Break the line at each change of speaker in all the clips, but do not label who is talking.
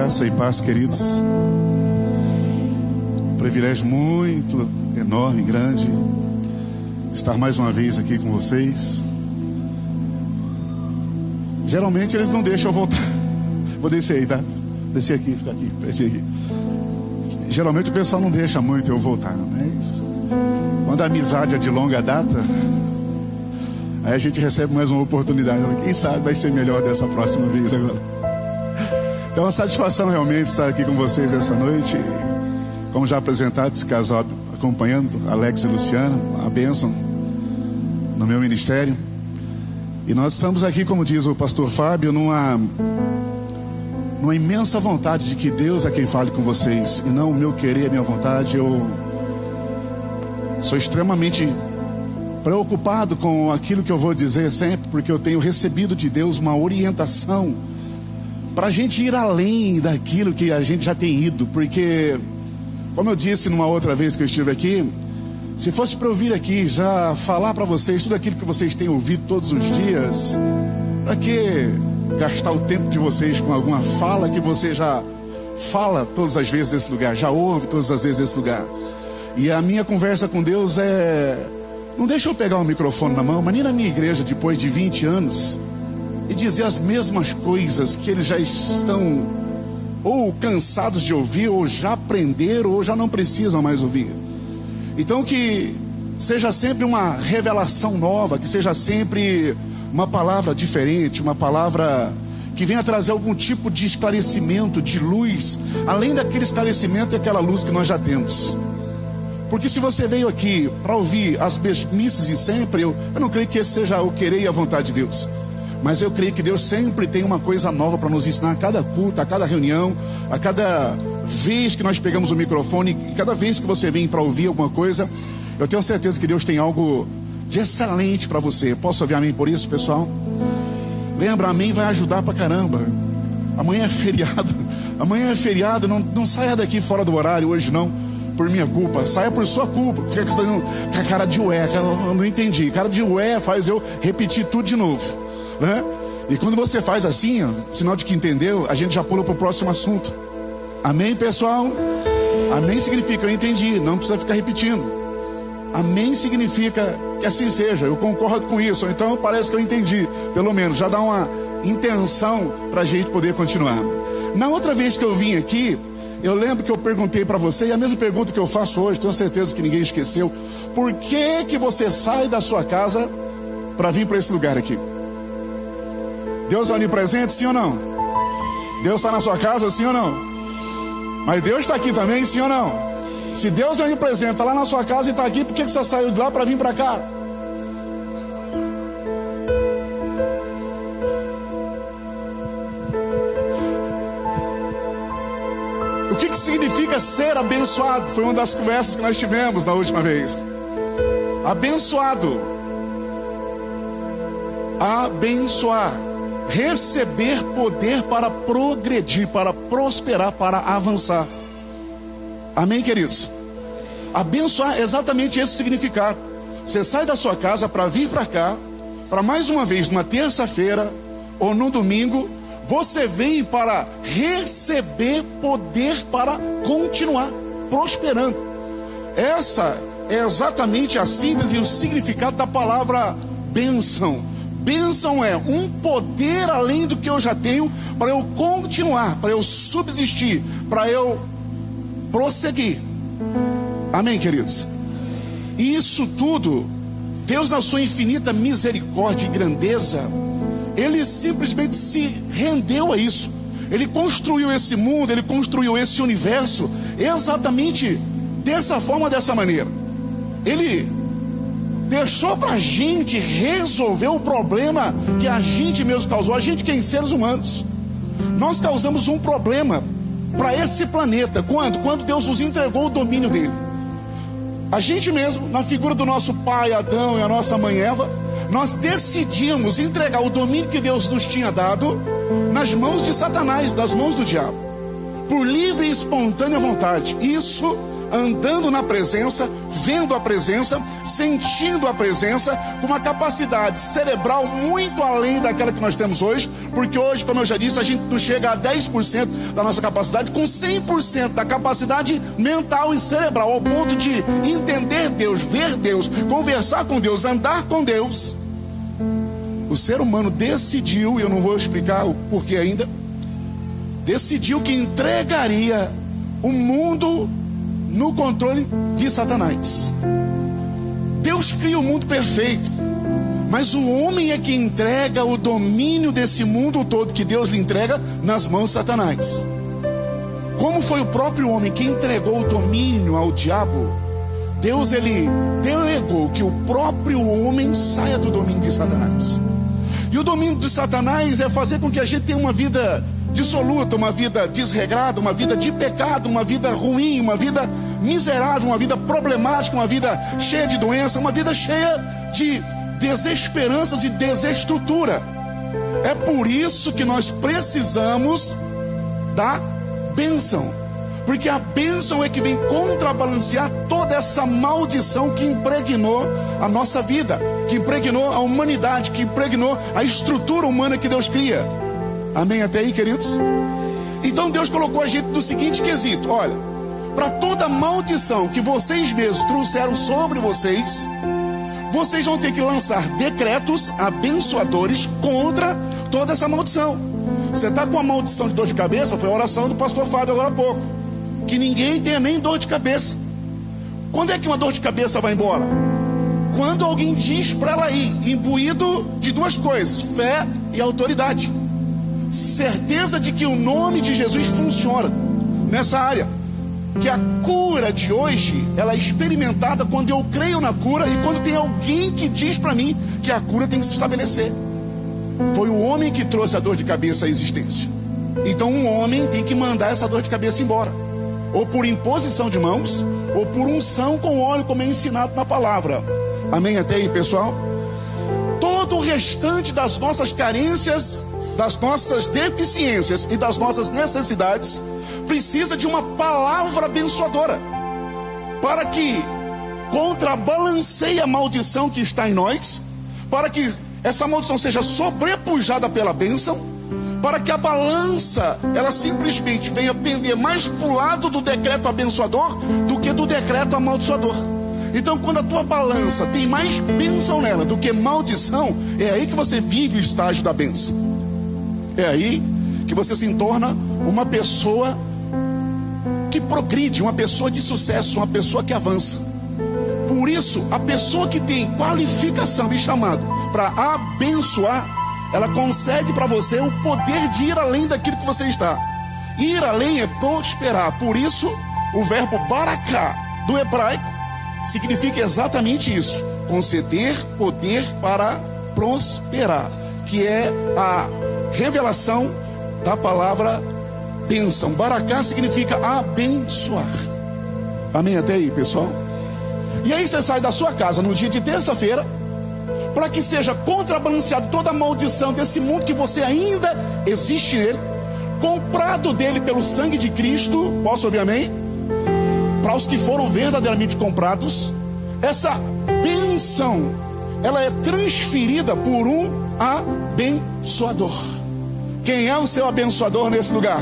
Graça e paz, queridos. Um privilégio muito enorme, grande, estar mais uma vez aqui com vocês. Geralmente eles não deixam eu voltar. Vou descer aí, tá? Descer aqui, ficar aqui, descer aqui. Geralmente o pessoal não deixa muito eu voltar, mas quando a amizade é de longa data, aí a gente recebe mais uma oportunidade. Quem sabe vai ser melhor dessa próxima vez agora. Então, é uma satisfação realmente estar aqui com vocês essa noite. Como já apresentado, esse casal acompanhando, Alex e Luciana, a bênção no meu ministério. E nós estamos aqui, como diz o pastor Fábio, numa imensa vontade de que Deus é quem fale com vocês, e não o meu querer, a minha vontade. Eu sou extremamente preocupado com aquilo que eu vou dizer sempre, porque eu tenho recebido de Deus uma orientação para a gente ir além daquilo que a gente já tem ido. Porque, como eu disse numa outra vez que eu estive aqui, se fosse para eu vir aqui já falar para vocês tudo aquilo que vocês têm ouvido todos os dias, para que gastar o tempo de vocês com alguma fala que você já fala todas as vezes desse lugar, já ouve todas as vezes desse lugar? E a minha conversa com Deus é: não deixa eu pegar o microfone na mão, mas nem na minha igreja, depois de 20 anos, e dizer as mesmas coisas que eles já estão ou cansados de ouvir, ou já aprenderam, ou já não precisam mais ouvir. Então que seja sempre uma revelação nova, que seja sempre uma palavra diferente, uma palavra que venha trazer algum tipo de esclarecimento, de luz, além daquele esclarecimento e aquela luz que nós já temos. Porque se você veio aqui para ouvir as mesmices de sempre, eu não creio que esse seja o querer e a vontade de Deus. Mas eu creio que Deus sempre tem uma coisa nova para nos ensinar a cada culto, a cada reunião, a cada vez que nós pegamos o microfone, cada vez que você vem para ouvir alguma coisa. Eu tenho certeza que Deus tem algo de excelente para você. Posso ouvir amém por isso, pessoal? Lembra, amém vai ajudar pra caramba. Amanhã é feriado. Amanhã é feriado, não saia daqui fora do horário hoje não, por minha culpa. Saia por sua culpa. Fica fazendo com a cara de ué, eu não entendi. Cara de ué faz eu repetir tudo de novo, né? E quando você faz assim, ó, sinal de que entendeu, a gente já pula para o próximo assunto. Amém, pessoal? Amém significa eu entendi, não precisa ficar repetindo. Amém significa que assim seja, eu concordo com isso, ou então parece que eu entendi, pelo menos, já dá uma intenção para a gente poder continuar. Na outra vez que eu vim aqui, eu lembro que eu perguntei para você, e a mesma pergunta que eu faço hoje, tenho certeza que ninguém esqueceu: por que você sai da sua casa para vir para esse lugar aqui? Deus é onipresente, sim ou não? Deus está na sua casa, sim ou não? Mas Deus está aqui também, sim ou não? Se Deus é onipresente, está lá na sua casa e está aqui, por que você saiu de lá para vir para cá? O que significa ser abençoado? Foi uma das conversas que nós tivemos na última vez. Abençoado. Abençoar. Receber poder para progredir, para prosperar, para avançar. Amém, queridos? Abençoar é exatamente esse significado. Você sai da sua casa para vir para cá, para mais uma vez, numa terça-feira ou no domingo, você vem para receber poder para continuar prosperando. Essa é exatamente a síntese e o significado da palavra bênção. Bênção é um poder além do que eu já tenho, para eu continuar, para eu subsistir, para eu prosseguir. Amém, queridos? E isso tudo, Deus, na sua infinita misericórdia e grandeza, Ele simplesmente se rendeu a isso. Ele construiu esse mundo, Ele construiu esse universo exatamente dessa forma, dessa maneira. Ele deixou para a gente resolver o problema que a gente mesmo causou. A gente, quem? Seres humanos. Nós causamos um problema para esse planeta. Quando Deus nos entregou o domínio dele. A gente mesmo, na figura do nosso pai Adão e a nossa mãe Eva, nós decidimos entregar o domínio que Deus nos tinha dado nas mãos de Satanás, das mãos do diabo, por livre e espontânea vontade. Isso andando na presença, vendo a presença, sentindo a presença, com uma capacidade cerebral muito além daquela que nós temos hoje, porque hoje, como eu já disse, a gente não chega a 10% da nossa capacidade, com 100% da capacidade mental e cerebral, ao ponto de entender Deus, ver Deus, conversar com Deus, andar com Deus. O ser humano decidiu, e eu não vou explicar o porquê ainda, decidiu que entregaria o mundo no controle de Satanás. Deus cria o mundo perfeito, mas o homem é que entrega o domínio desse mundo todo que Deus lhe entrega nas mãos de Satanás. Como foi o próprio homem que entregou o domínio ao diabo, Deus ele delegou que o próprio homem saia do domínio de Satanás. E o domínio de Satanás é fazer com que a gente tenha uma vida dissoluta, uma vida desregrada, uma vida de pecado, uma vida ruim, uma vida miserável, uma vida problemática, uma vida cheia de doença, uma vida cheia de desesperanças e desestrutura. É por isso que nós precisamos da bênção, porque a bênção é que vem contrabalancear toda essa maldição que impregnou a nossa vida, que impregnou a humanidade, que impregnou a estrutura humana que Deus cria. Amém até aí, queridos? Então Deus colocou a gente no seguinte quesito: olha, para toda maldição que vocês mesmos trouxeram sobre vocês, vocês vão ter que lançar decretos abençoadores contra toda essa maldição. Você está com a maldição de dor de cabeça? Foi a oração do pastor Fábio agora há pouco. Que ninguém tenha nem dor de cabeça. Quando é que uma dor de cabeça vai embora? Quando alguém diz para ela ir, imbuído de duas coisas: fé e autoridade. Certeza de que o nome de Jesus funciona nessa área. Que a cura de hoje, ela é experimentada quando eu creio na cura e quando tem alguém que diz para mim que a cura tem que se estabelecer. Foi o homem que trouxe a dor de cabeça à existência. Então um homem tem que mandar essa dor de cabeça embora, ou por imposição de mãos, ou por unção com óleo, como é ensinado na palavra. Amém até aí, pessoal? Todo o restante das nossas carências, das nossas deficiências e das nossas necessidades precisa de uma palavra abençoadora, para que contrabalanceie a maldição que está em nós, para que essa maldição seja sobrepujada pela bênção, para que a balança, ela simplesmente venha pender mais para o lado do decreto abençoador do que do decreto amaldiçoador. Então, quando a tua balança tem mais bênção nela do que maldição, é aí que você vive o estágio da bênção. É aí que você se torna uma pessoa que progride, uma pessoa de sucesso, uma pessoa que avança. Por isso, a pessoa que tem qualificação e chamado para abençoar, ela concede para você o poder de ir além daquilo que você está. Ir além é prosperar. Por isso, o verbo baraká do hebraico significa exatamente isso: conceder poder para prosperar, que é a revelação da palavra bênção. Baraká significa abençoar. Amém até aí, pessoal? E aí você sai da sua casa no dia de terça-feira, para que seja contrabalanceado toda a maldição desse mundo que você ainda existe nele, comprado dele pelo sangue de Cristo. Posso ouvir amém? Para os que foram verdadeiramente comprados, essa bênção, ela é transferida por um abençoador. Quem é o seu abençoador nesse lugar?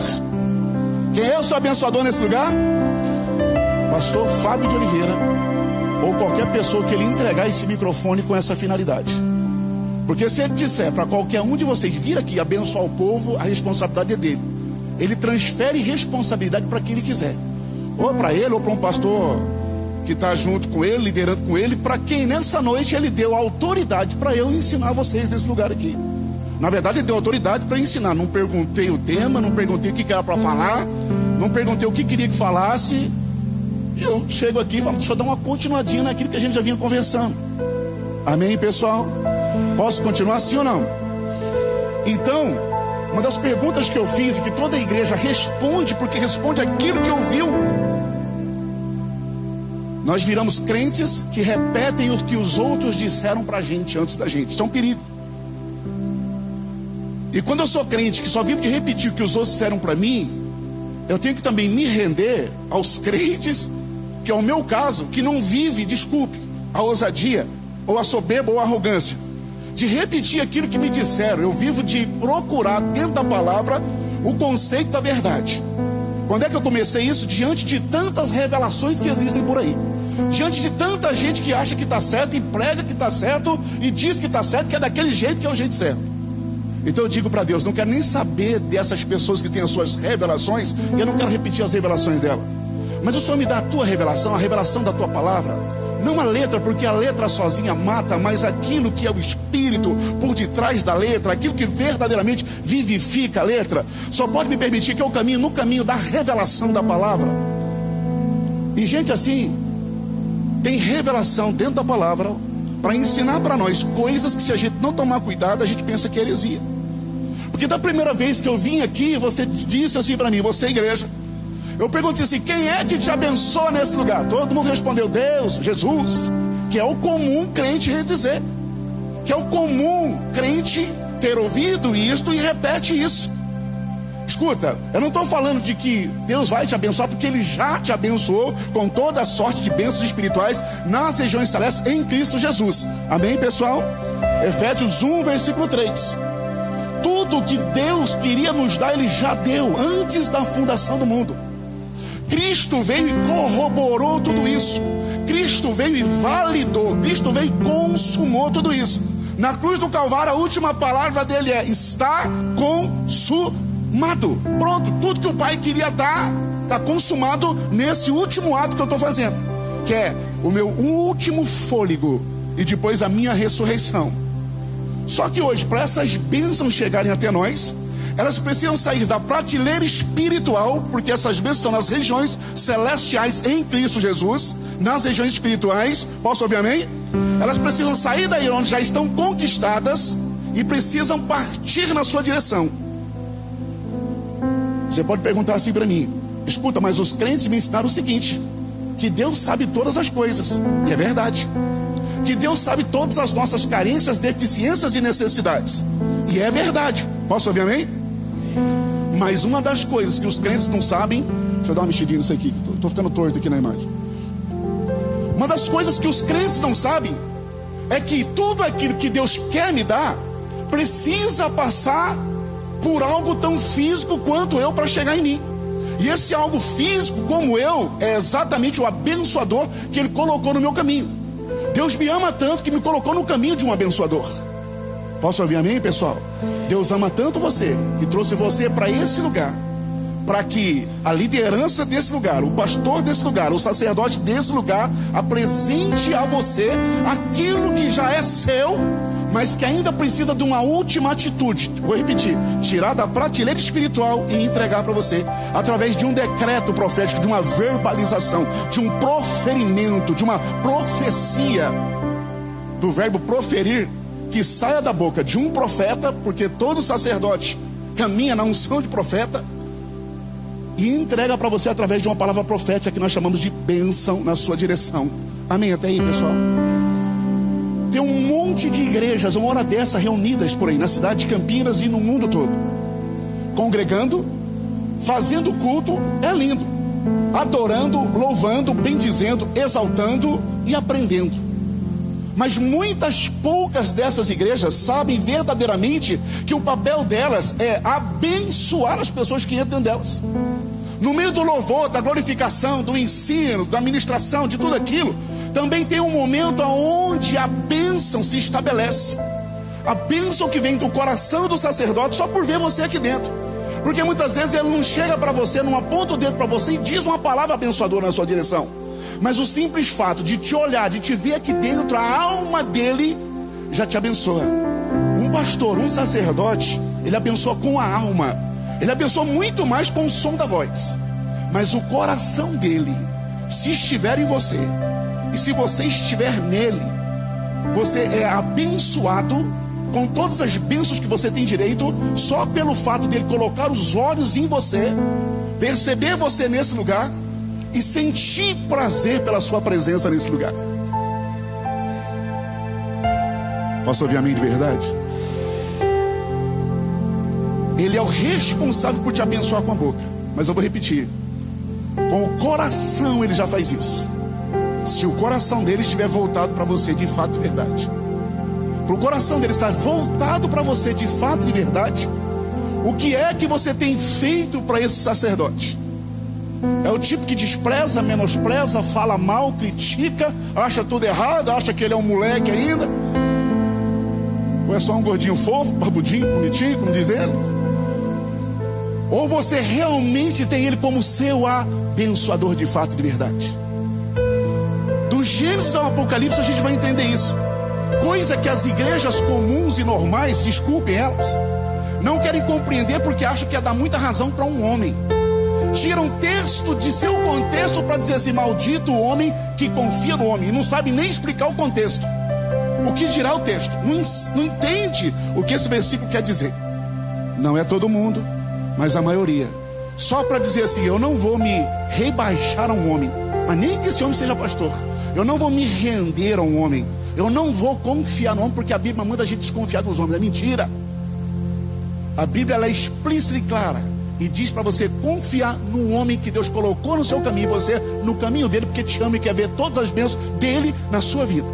Quem é o seu abençoador nesse lugar? Pastor Fábio de Oliveira, ou qualquer pessoa que ele entregar esse microfone com essa finalidade. Porque se ele disser para qualquer um de vocês vir aqui abençoar o povo, a responsabilidade é dele. Ele transfere responsabilidade para quem ele quiser, ou para ele, ou para um pastor que está junto com ele, liderando com ele, para quem nessa noite ele deu autoridade para eu ensinar vocês nesse lugar aqui. Na verdade, ele deu autoridade para ensinar. Não perguntei o tema, não perguntei o que era para falar, não perguntei o que queria que falasse. E eu chego aqui e falo: deixa eu dar uma continuadinha naquilo que a gente já vinha conversando. Amém, pessoal? Posso continuar, sim ou não? Então, uma das perguntas que eu fiz e que toda a igreja responde, porque responde aquilo que ouviu. Nós viramos crentes que repetem o que os outros disseram para a gente antes da gente. Isso é um perigo. E quando eu sou crente que só vivo de repetir o que os outros disseram para mim, eu tenho que também me render aos crentes que é o meu caso, que não vive, desculpe, a ousadia, ou a soberba, ou a arrogância, de repetir aquilo que me disseram. Eu vivo de procurar dentro da palavra o conceito da verdade. Quando é que eu comecei isso? Diante de tantas revelações que existem por aí, diante de tanta gente que acha que está certo e prega que está certo e diz que está certo, que é daquele jeito que é o jeito certo. Então eu digo para Deus, não quero nem saber dessas pessoas que têm as suas revelações, e eu não quero repetir as revelações dela. Mas o Senhor me dá a tua revelação, a revelação da tua palavra. Não a letra, porque a letra sozinha mata, mas aquilo que é o Espírito por detrás da letra, aquilo que verdadeiramente vivifica a letra, só pode me permitir que eu caminhe no caminho da revelação da palavra. E gente assim, tem revelação dentro da palavra para ensinar para nós coisas que, se a gente não tomar cuidado, a gente pensa que é heresia. Porque da primeira vez que eu vim aqui, você disse assim para mim, você igreja, eu perguntei assim, quem é que te abençoa nesse lugar? Todo mundo respondeu, Deus, Jesus, que é o comum crente dizer, que é o comum crente ter ouvido isto e repete isso. Escuta, eu não estou falando de que Deus vai te abençoar, porque Ele já te abençoou com toda a sorte de bênçãos espirituais nas regiões celestes em Cristo Jesus. Amém, pessoal? Efésios 1, versículo 3. Tudo que Deus queria nos dar, Ele já deu antes da fundação do mundo. Cristo veio e corroborou tudo isso. Cristo veio e validou. Cristo veio e consumou tudo isso. Na cruz do Calvário, a última palavra dele é: está consumado. Pronto, tudo que o Pai queria dar está consumado nesse último ato que eu estou fazendo, que é o meu último fôlego e depois a minha ressurreição. Só que hoje, para essas bênçãos chegarem até nós, elas precisam sair da prateleira espiritual, porque essas bênçãos estão nas regiões celestiais em Cristo Jesus, nas regiões espirituais. Posso ouvir amém? Elas precisam sair daí onde já estão conquistadas e precisam partir na sua direção. Você pode perguntar assim para mim, escuta, mas os crentes me ensinaram o seguinte, que Deus sabe todas as coisas, e é verdade, que Deus sabe todas as nossas carências, deficiências e necessidades, e é verdade. Posso ouvir amém? Mas uma das coisas que os crentes não sabem, deixa eu dar uma mexidinha nisso aqui, estou ficando torto aqui na imagem. Uma das coisas que os crentes não sabem é que tudo aquilo que Deus quer me dar precisa passar por algo tão físico quanto eu para chegar em mim. E esse algo físico como eu é exatamente o abençoador que Ele colocou no meu caminho. Deus me ama tanto que me colocou no caminho de um abençoador. Posso ouvir amém, pessoal? Deus ama tanto você, que trouxe você para esse lugar, para que a liderança desse lugar, o pastor desse lugar, o sacerdote desse lugar, apresente a você aquilo que já é seu, mas que ainda precisa de uma última atitude. Vou repetir: tirar da prateleira espiritual e entregar para você, através de um decreto profético, de uma verbalização, de um proferimento, de uma profecia, do verbo proferir, que saia da boca de um profeta, porque todo sacerdote caminha na unção de profeta, e entrega para você através de uma palavra profética que nós chamamos de bênção na sua direção. Amém? Até aí, pessoal? Tem um monte de igrejas, uma hora dessa, reunidas por aí, na cidade de Campinas e no mundo todo, congregando, fazendo culto, é lindo, adorando, louvando, bendizendo, exaltando e aprendendo. Mas muitas poucas dessas igrejas sabem verdadeiramente que o papel delas é abençoar as pessoas que entram delas. No meio do louvor, da glorificação, do ensino, da ministração, de tudo aquilo, também tem um momento onde a bênção se estabelece. A bênção que vem do coração do sacerdote só por ver você aqui dentro. Porque muitas vezes ele não chega para você, não aponta o dedo para você e diz uma palavra abençoadora na sua direção. Mas o simples fato de te olhar, de te ver aqui dentro, a alma dele já te abençoa. Um pastor, um sacerdote, ele abençoa com a alma. Ele abençoa muito mais com o som da voz. Mas o coração dele, se estiver em você, e se você estiver nele, você é abençoado com todas as bênçãos que você tem direito, só pelo fato dele colocar os olhos em você, perceber você nesse lugar e sentir prazer pela sua presença nesse lugar. Posso ouvir amém de verdade? Ele é o responsável por te abençoar com a boca, mas eu vou repetir: com o coração ele já faz isso. se o coração dele estiver voltado para você de fato e verdade. Para o coração dele estar voltado para você de fato e verdade, o que é que você tem feito para esse sacerdote? É o tipo que despreza, menospreza, fala mal, critica, acha tudo errado, acha que ele é um moleque ainda? Ou é só um gordinho fofo, barbudinho, bonitinho, como diz ele? Ou você realmente tem ele como seu abençoador de fato e de verdade? Do Gênesis ao Apocalipse a gente vai entender isso. Coisa que as igrejas comuns e normais, desculpem elas, não querem compreender porque acham que é dar muita razão para um homem. Tiram texto de seu contexto para dizer assim: maldito o homem que confia no homem. E não sabe nem explicar o contexto. O que dirá o texto? Não entende o que esse versículo quer dizer. Não é todo mundo, mas a maioria. Só para dizer assim: eu não vou me rebaixar a um homem, mas nem que esse homem seja pastor. Eu não vou me render a um homem. Eu não vou confiar no homem, porque a Bíblia manda a gente desconfiar dos homens. É mentira. A Bíblia ela é explícita e clara e diz para você confiar no homem que Deus colocou no seu caminho, você no caminho dele, porque te ama e quer ver todas as bênçãos dele na sua vida.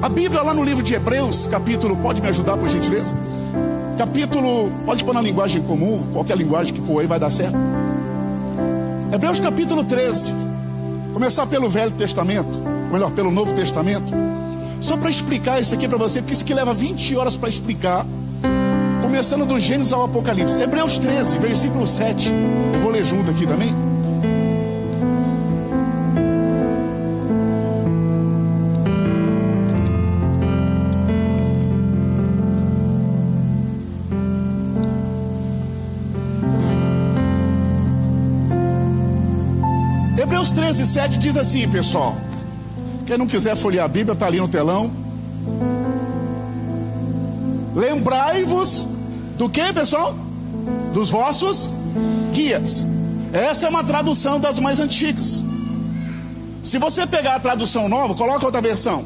A Bíblia lá no livro de Hebreus, capítulo, pode me ajudar por gentileza? Capítulo, pode pôr na linguagem comum, qualquer linguagem que pôr aí vai dar certo. Hebreus capítulo 13. Começar pelo Velho Testamento, ou melhor, pelo Novo Testamento. Só para explicar isso aqui para você, porque isso aqui leva 20 horas para explicar. Começando do Gênesis ao Apocalipse. Hebreus 13, versículo 7. Eu vou ler junto aqui também. Hebreus 13, 7 diz assim, pessoal. Quem não quiser folhear a Bíblia, está ali no telão. Lembrai-vos do que, pessoal? Dos vossos guias. Essa é uma tradução das mais antigas. Se você pegar a tradução nova, coloca outra versão,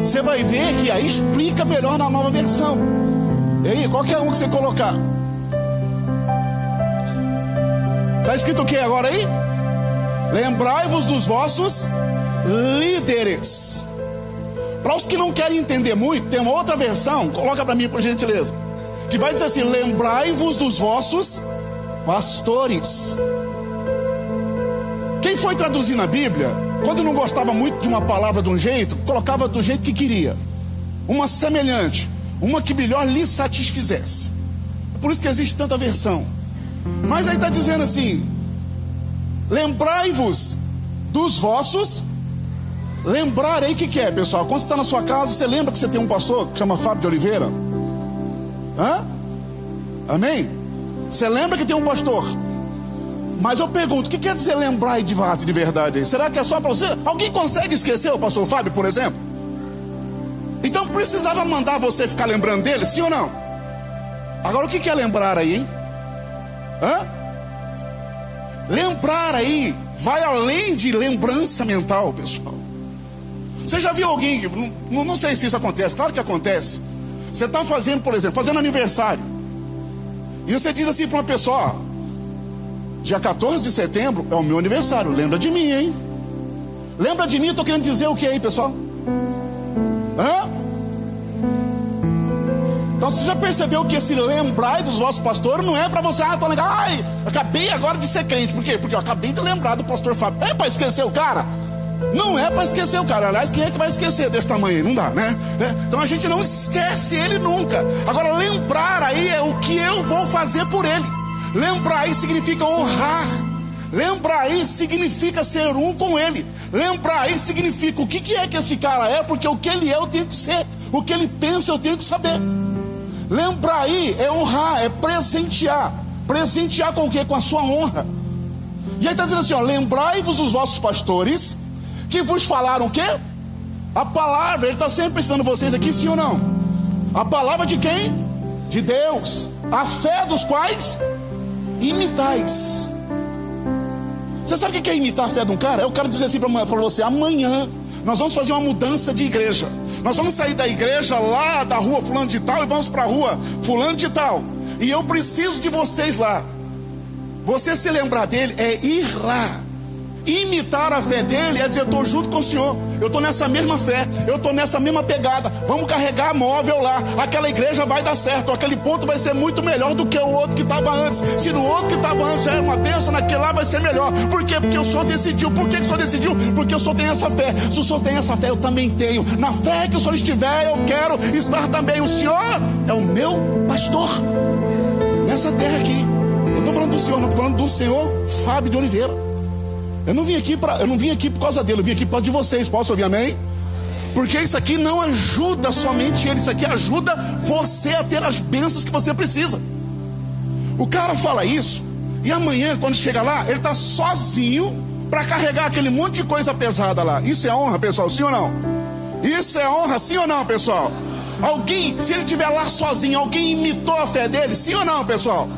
você vai ver que aí explica melhor na nova versão. E aí, qualquer um que você colocar, está escrito o que agora aí? Lembrai-vos dos vossos líderes. Para os que não querem entender muito, tem uma outra versão, coloca para mim por gentileza, que vai dizer assim: lembrai-vos dos vossos pastores. Quem foi traduzir na Bíblia, quando não gostava muito de uma palavra de um jeito, colocava do jeito que queria, uma semelhante, uma que melhor lhe satisfizesse. É por isso que existe tanta versão. Mas aí está dizendo assim: lembrai-vos dos vossos. Lembrar aí o que é, pessoal? Quando você está na sua casa, você lembra que você tem um pastor que chama Fábio de Oliveira? Hã? Amém? Você lembra que tem um pastor? Mas eu pergunto, o que quer dizer lembrar de fato, de verdade? Será que é só para você? Alguém consegue esquecer o pastor Fábio, por exemplo? Então precisava mandar você ficar lembrando dele, sim ou não? Agora o que é lembrar aí, hein? Hã? Lembrar aí vai além de lembrança mental, pessoal. Você já viu alguém que, não sei se isso acontece, claro que acontece. Você está fazendo, por exemplo, fazendo aniversário, e você diz assim para uma pessoa: ó, dia 14 de setembro é o meu aniversário, lembra de mim, hein? Lembra de mim, eu estou querendo dizer o que aí, pessoal? Hã? Então você já percebeu que esse lembrar dos vossos pastores não é para você: tô legal, ai, acabei agora de ser crente. Por quê? Porque eu acabei de lembrar do pastor Fábio. É para esquecer o cara? Não é para esquecer o cara. Aliás, quem é que vai esquecer desse tamanho aí? Não dá, né? Então a gente não esquece ele nunca. Agora, lembrar aí é o que eu vou fazer por ele. Lembrar aí significa honrar. Lembrar aí significa ser um com ele. Lembrar aí significa o que é que esse cara é, porque o que ele é eu tenho que ser, o que ele pensa eu tenho que saber. Lembrar aí é honrar, é presentear. Presentear com o quê? Com a sua honra. E aí está dizendo assim, ó: lembrai-vos dos vossos pastores, que vos falaram o quê? A palavra. Ele está sempre pensando vocês aqui, sim ou não? A palavra de quem? De Deus. A fé dos quais imitais. Você sabe o que é imitar a fé de um cara? Eu quero dizer assim para você: amanhã nós vamos fazer uma mudança de igreja. Nós vamos sair da igreja lá da rua fulano de tal e vamos para a rua fulano de tal. E eu preciso de vocês lá. Você se lembrar dele é ir lá. Imitar a fé dele é dizer: eu estou junto com o Senhor, eu estou nessa mesma fé, eu estou nessa mesma pegada. Vamos carregar móvel lá, aquela igreja vai dar certo, aquele ponto vai ser muito melhor do que o outro que estava antes. Se no outro que estava antes já é uma bênção, naquele lá vai ser melhor. Por quê? Porque o Senhor decidiu. Por que o Senhor decidiu? Porque o Senhor tem essa fé. Se o Senhor tem essa fé, eu também tenho. Na fé que o Senhor estiver, eu quero estar também. O Senhor é o meu pastor nessa terra aqui. Eu não estou falando do Senhor, não, estou falando do Senhor Fábio de Oliveira. Eu não vim aqui por causa dele, eu vim aqui por causa de vocês. Posso ouvir amém? Porque isso aqui não ajuda somente ele, isso aqui ajuda você a ter as bênçãos que você precisa. O cara fala isso, e amanhã, quando chega lá, ele está sozinho para carregar aquele monte de coisa pesada lá. Isso é honra, pessoal, sim ou não? Isso é honra, sim ou não, pessoal? Alguém, se ele estiver lá sozinho, alguém imitou a fé dele, sim ou não, pessoal?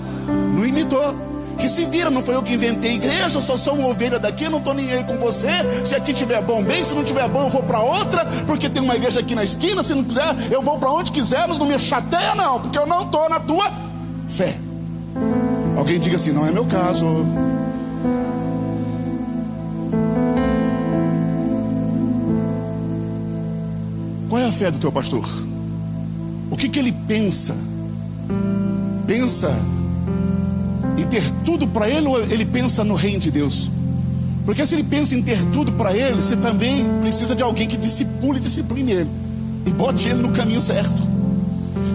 Não imitou. Que se vira, não foi eu que inventei a igreja, eu só sou uma ovelha daqui, não estou nem aí com você. Se aqui tiver bom, bem, se não tiver bom, eu vou para outra, porque tem uma igreja aqui na esquina. Se não quiser, eu vou para onde quiser, mas não me chateia não, porque eu não estou na tua fé. Alguém diga assim: não é meu caso. Qual é a fé do teu pastor? O que ele pensa? Pensa em ter tudo para ele, ou ele pensa no reino de Deus? Porque se ele pensa em ter tudo para ele, você também precisa de alguém que discipline ele e bote ele no caminho certo.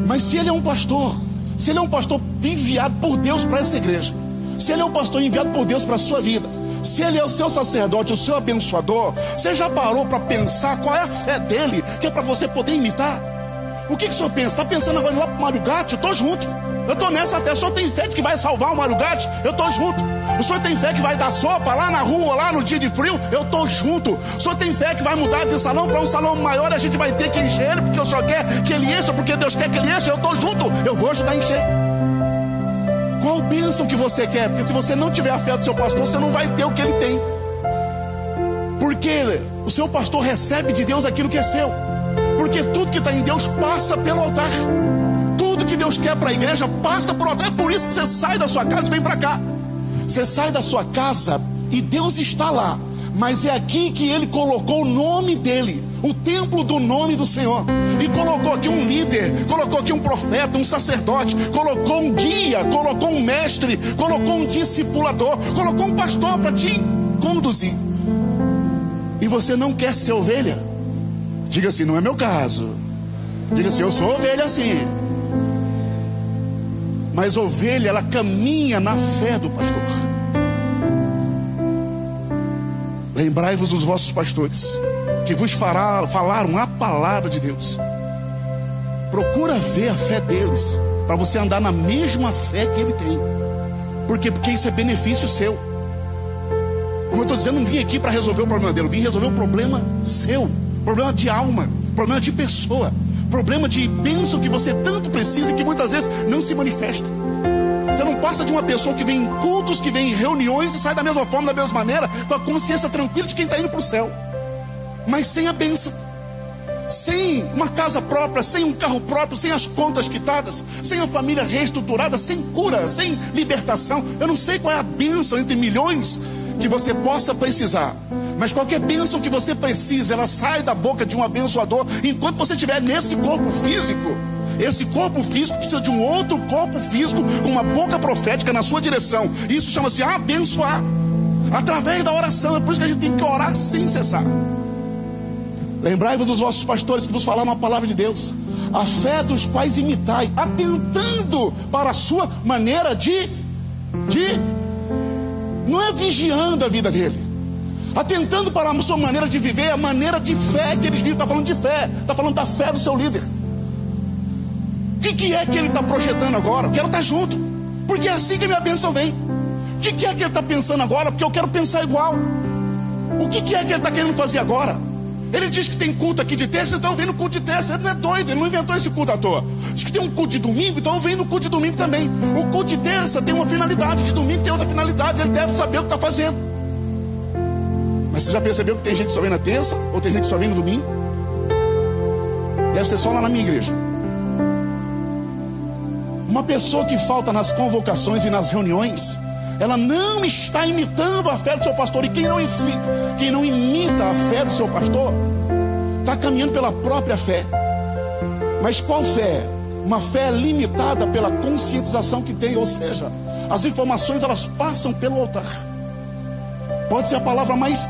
Mas se ele é um pastor, se ele é um pastor enviado por Deus para essa igreja, se ele é um pastor enviado por Deus para a sua vida, se ele é o seu sacerdote, o seu abençoador, você já parou para pensar qual é a fé dele, que é para você poder imitar? O que o senhor pensa? Está pensando agora ir lá para o Mário Gatti? Eu estou junto. Eu estou nessa fé. O senhor tem fé de que vai salvar o Mário Gatti? Eu estou junto. O senhor tem fé que vai dar sopa lá na rua, lá no dia de frio? Eu estou junto. O senhor tem fé que vai mudar de salão para um salão maior e a gente vai ter que encher ele, porque o senhor quer que ele encha, porque Deus quer que ele encha? Eu estou junto. Eu vou ajudar a encher. Qual bênção que você quer? Porque se você não tiver a fé do seu pastor, você não vai ter o que ele tem. Porque o seu pastor recebe de Deus aquilo que é seu. Porque tudo que está em Deus passa pelo altar. Tudo que Deus quer para a igreja passa por altar. É por isso que você sai da sua casa e vem para cá. Você sai da sua casa e Deus está lá, mas é aqui que Ele colocou o nome dEle, o templo do nome do Senhor. E colocou aqui um líder, colocou aqui um profeta, um sacerdote, colocou um guia, colocou um mestre, colocou um discipulador, colocou um pastor para te conduzir. E você não quer ser ovelha? Diga assim: não é meu caso. Diga assim: eu sou ovelha sim. Mas ovelha, ela caminha na fé do pastor. Lembrai-vos dos vossos pastores, que vos falaram a palavra de Deus. Procura ver a fé deles, para você andar na mesma fé que ele tem. Por quê? Porque isso é benefício seu. Como eu estou dizendo, não vim aqui para resolver o problema dele, eu vim resolver um problema seu, problema de alma, problema de pessoa, problema de bênção que você tanto precisa e que muitas vezes não se manifesta. Você não passa de uma pessoa que vem em cultos, que vem em reuniões e sai da mesma forma, da mesma maneira, com a consciência tranquila de quem está indo para o céu, mas sem a bênção, sem uma casa própria, sem um carro próprio, sem as contas quitadas, sem a família reestruturada, sem cura, sem libertação. Eu não sei qual é a bênção entre milhões que você possa precisar, mas qualquer bênção que você precisa, ela sai da boca de um abençoador. Enquanto você estiver nesse corpo físico, esse corpo físico precisa de um outro corpo físico com uma boca profética na sua direção. Isso chama-se abençoar, através da oração. É por isso que a gente tem que orar sem cessar. Lembrai-vos dos vossos pastores que vos falaram a palavra de Deus, a fé dos quais imitai, atentando para a sua maneira de não é vigiando a vida dele, atentando para a sua maneira de viver, a maneira de fé que eles vivem. Está falando de fé, está falando da fé do seu líder. O que é que ele está projetando agora? Eu quero estar junto, porque é assim que a minha bênção vem. O que é que ele está pensando agora? Porque eu quero pensar igual. O que é que ele está querendo fazer agora? Ele diz que tem culto aqui de terça, então eu venho no culto de terça. Ele não é doido, ele não inventou esse culto à toa. Diz que tem um culto de domingo, então eu venho no culto de domingo também. O culto de terça tem uma finalidade, de domingo tem outra finalidade. Ele deve saber o que está fazendo. Mas você já percebeu que tem gente que só vem na terça, ou tem gente que só vem no domingo? Deve ser só lá na minha igreja. Uma pessoa que falta nas convocações e nas reuniões ela não está imitando a fé do seu pastor. E quem não imita a fé do seu pastor, está caminhando pela própria fé. Mas qual fé? Uma fé limitada pela conscientização que tem, ou seja, as informações elas passam pelo altar. Pode ser a palavra mais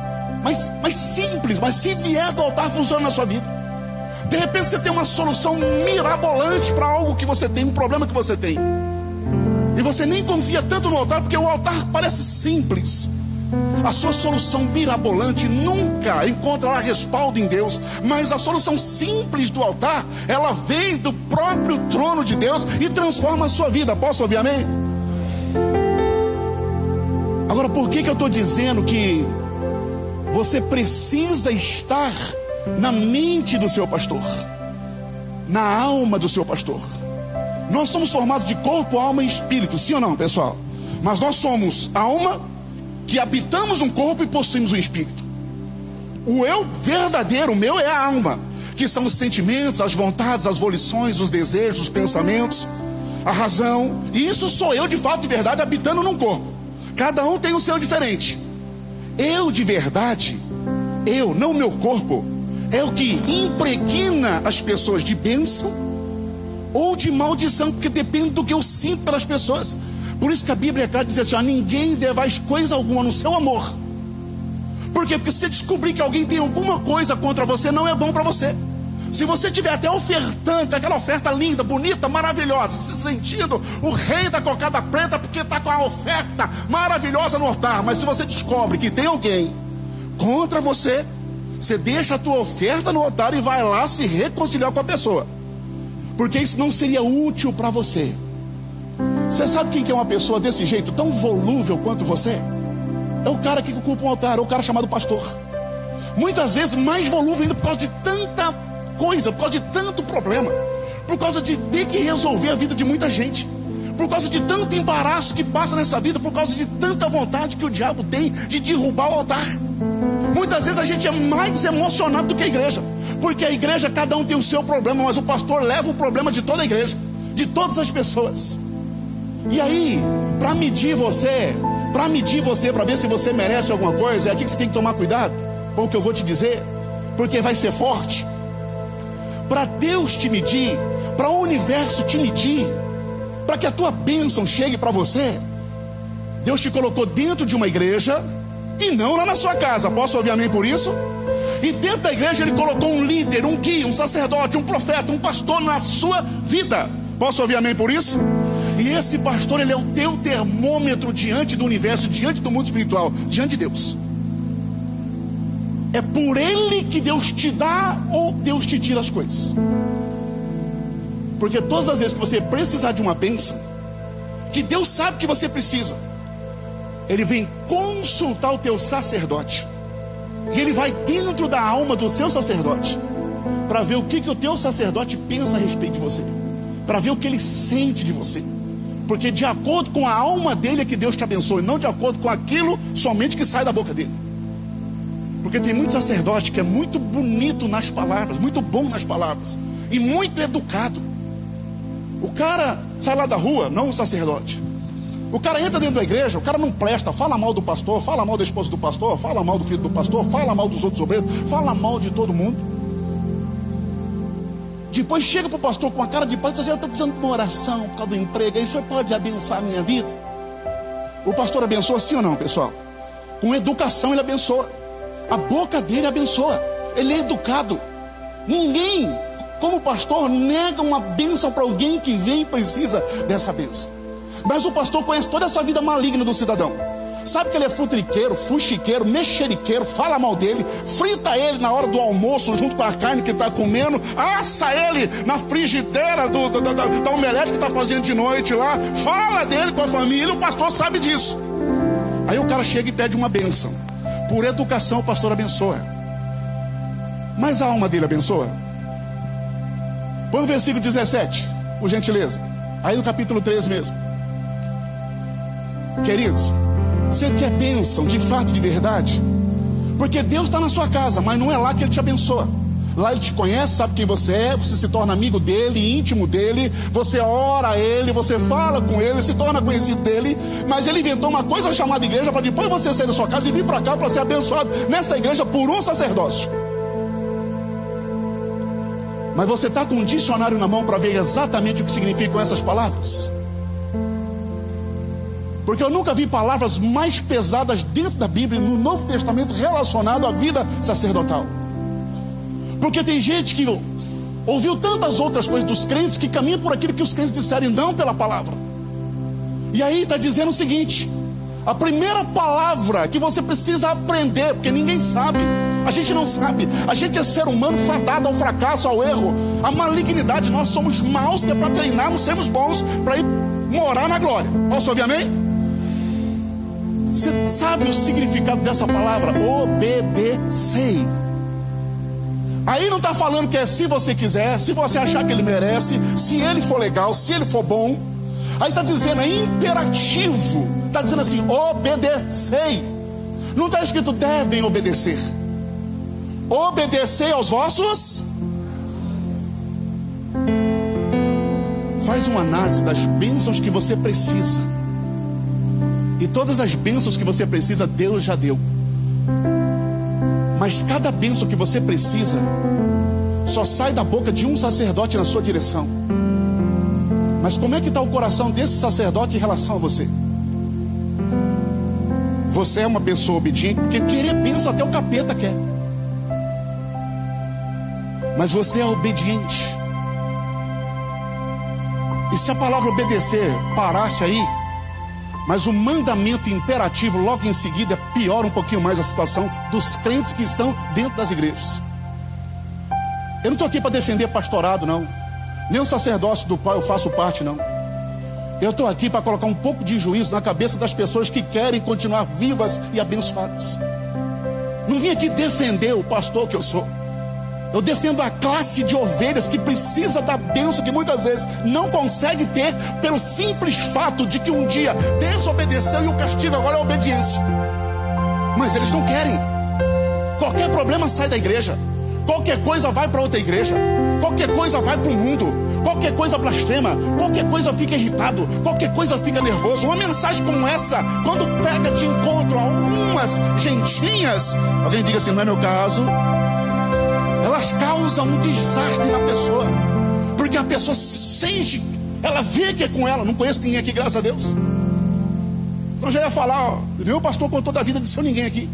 simples, mas se vier do altar, funciona na sua vida. De repente você tem uma solução mirabolante para algo que você tem, um problema que você tem, e você nem confia tanto no altar, porque o altar parece simples. A sua solução mirabolante nunca encontrará respaldo em Deus, mas a solução simples do altar, ela vem do próprio trono de Deus e transforma a sua vida. Posso ouvir amém? Agora, por que eu estou dizendo que você precisa estar na mente do seu pastor, na alma do seu pastor? Nós somos formados de corpo, alma e espírito, sim ou não, pessoal? Mas nós somos alma, que habitamos um corpo e possuímos um espírito. O eu verdadeiro, o meu, é a alma, que são os sentimentos, as vontades, as volições, os desejos, os pensamentos, a razão. E isso sou eu de fato, de verdade, habitando num corpo. Cada um tem o seu diferente. Eu de verdade, eu, não meu corpo, é o que impregna as pessoas de bênção ou de maldição, porque depende do que eu sinto pelas pessoas. Por isso que a Bíblia é clara, diz assim: ninguém devais coisa alguma no seu amor. Por quê? Porque se você descobrir que alguém tem alguma coisa contra você, não é bom para você. Se você estiver até ofertando, aquela oferta linda, bonita, maravilhosa, se sentindo o rei da cocada preta, porque está com a oferta maravilhosa no altar, mas se você descobre que tem alguém contra você, você deixa a tua oferta no altar e vai lá se reconciliar com a pessoa, porque isso não seria útil para você. Você sabe quem que é uma pessoa desse jeito, tão volúvel quanto você? É o cara que ocupa um altar, é o cara chamado pastor. Muitas vezes mais volúvel ainda, por causa de tanta coisa, por causa de tanto problema, por causa de ter que resolver a vida de muita gente, por causa de tanto embaraço que passa nessa vida, por causa de tanta vontade que o diabo tem de derrubar o altar. Muitas vezes a gente é mais emocionado do que a igreja, porque a igreja, cada um tem o seu problema, mas o pastor leva o problema de toda a igreja, de todas as pessoas. E aí, para medir você, para ver se você merece alguma coisa, é aqui que você tem que tomar cuidado com o que eu vou te dizer, porque vai ser forte. Para Deus te medir, para o universo te medir, para que a tua bênção chegue para você, Deus te colocou dentro de uma igreja e não lá na sua casa. Posso ouvir amém por isso? E dentro da igreja Ele colocou um líder, um guia, um sacerdote, um profeta, um pastor na sua vida. Posso ouvir amém por isso? E esse pastor, ele é o teu termômetro diante do universo, diante do mundo espiritual, diante de Deus. É por ele que Deus te dá ou Deus te tira as coisas. Porque todas as vezes que você precisar de uma bênção, que Deus sabe que você precisa, Ele vem consultar o teu sacerdote, e Ele vai dentro da alma do seu sacerdote, para ver o que o teu sacerdote pensa a respeito de você, para ver o que ele sente de você. Porque de acordo com a alma dele é que Deus te abençoe, não de acordo com aquilo somente que sai da boca dele. Porque tem muito sacerdote que é muito bonito nas palavras, muito bom nas palavras, e muito educado. O cara sai lá da rua, não o sacerdote. O cara entra dentro da igreja, o cara não presta, fala mal do pastor, fala mal da esposa do pastor, fala mal do filho do pastor, fala mal dos outros obreiros, fala mal de todo mundo. Depois chega para o pastor com a cara de pau e diz assim: eu estou precisando de uma oração por causa do emprego, aí o senhor pode abençoar a minha vida? O pastor abençoa sim ou não, pessoal? Com educação ele abençoa. A boca dele abençoa. Ele é educado. Ninguém, como pastor, nega uma bênção para alguém que vem e precisa dessa bênção. Mas o pastor conhece toda essa vida maligna do cidadão. Sabe que ele é futriqueiro, fuxiqueiro, mexeriqueiro, fala mal dele, frita ele na hora do almoço junto com a carne que está comendo, assa ele na frigideira da omelete que está fazendo de noite lá, fala dele com a família. O pastor sabe disso. Aí o cara chega e pede uma bênção. Por educação o pastor abençoa, mas a alma dele abençoa? Põe o versículo 17, por gentileza, aí no capítulo 13 mesmo. Queridos, você quer bênção de fato, de verdade? Porque Deus está na sua casa, mas não é lá que Ele te abençoa. Lá ele te conhece, sabe quem você é, você se torna amigo dele, íntimo dele, você ora a ele, você fala com ele, se torna conhecido dele. Mas ele inventou uma coisa chamada igreja para depois você sair da sua casa e vir para cá para ser abençoado nessa igreja por um sacerdócio. Mas você está com um dicionário na mão para ver exatamente o que significam essas palavras? Porque eu nunca vi palavras mais pesadas dentro da Bíblia, no Novo Testamento, relacionado à vida sacerdotal. Porque tem gente que ouviu tantas outras coisas dos crentes, que caminha por aquilo que os crentes disserem, não pela palavra. E aí está dizendo o seguinte: a primeira palavra que você precisa aprender, porque ninguém sabe, a gente não sabe, a gente é ser humano fadado ao fracasso, ao erro, à malignidade. Nós somos maus, que é para treinarmos, sermos bons, para ir morar na glória. Posso ouvir amém? Você sabe o significado dessa palavra? Obedecei. Aí não está falando que é se você quiser, se você achar que ele merece, se ele for legal, se ele for bom. Aí está dizendo, é imperativo. Está dizendo assim, obedecei. Não está escrito devem obedecer. Obedecei aos vossos. Faz uma análise das bênçãos que você precisa. E todas as bênçãos que você precisa, Deus já deu. Mas cada bênção que você precisa só sai da boca de um sacerdote na sua direção. Mas como é que está o coração desse sacerdote em relação a você? Você é uma pessoa obediente, porque querer bênção até o capeta quer. Mas você é obediente. E se a palavra obedecer parasse aí, mas o mandamento imperativo logo em seguida piora um pouquinho mais a situação dos crentes que estão dentro das igrejas. Eu não estou aqui para defender pastorado, não, nem o sacerdócio do qual eu faço parte, não. Eu estou aqui para colocar um pouco de juízo na cabeça das pessoas que querem continuar vivas e abençoadas. Não vim aqui defender o pastor que eu sou. Eu defendo a classe de ovelhas que precisa da bênção, que muitas vezes não consegue ter pelo simples fato de que um dia desobedeceu e o castigo agora é a obediência. Mas eles não querem. Qualquer problema sai da igreja, qualquer coisa vai para outra igreja, qualquer coisa vai para o mundo, qualquer coisa blasfema, qualquer coisa fica irritado, qualquer coisa fica nervoso. Uma mensagem como essa, quando pega de encontro a algumas gentinhas, alguém diga assim, não é meu caso, elas causam um desastre na pessoa, porque a pessoa sente, ela vê que é com ela. Não conheço ninguém aqui, graças a Deus. Então já ia falar, o pastor contou da vida de seu ninguém aqui.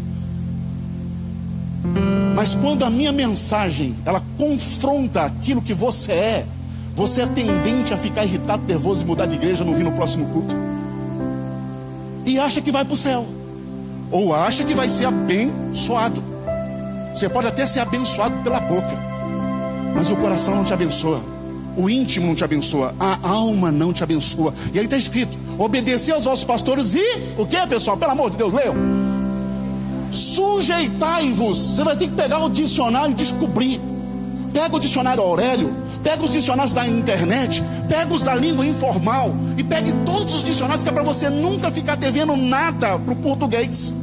Mas quando a minha mensagem, ela confronta aquilo que você é tendente a ficar irritado, nervoso e mudar de igreja, não vir no próximo culto. E acha que vai para o céu, ou acha que vai ser abençoado. Você pode até ser abençoado pela boca, mas o coração não te abençoa, o íntimo não te abençoa, a alma não te abençoa. E aí está escrito, obedecer aos vossos pastores e, o que pessoal? Pelo amor de Deus, leiam. Sujeitai-vos. Você vai ter que pegar o dicionário e descobrir. Pega o dicionário Aurélio, pega os dicionários da internet, pega os da língua informal, e pegue todos os dicionários, que é para você nunca ficar devendo nada para o português.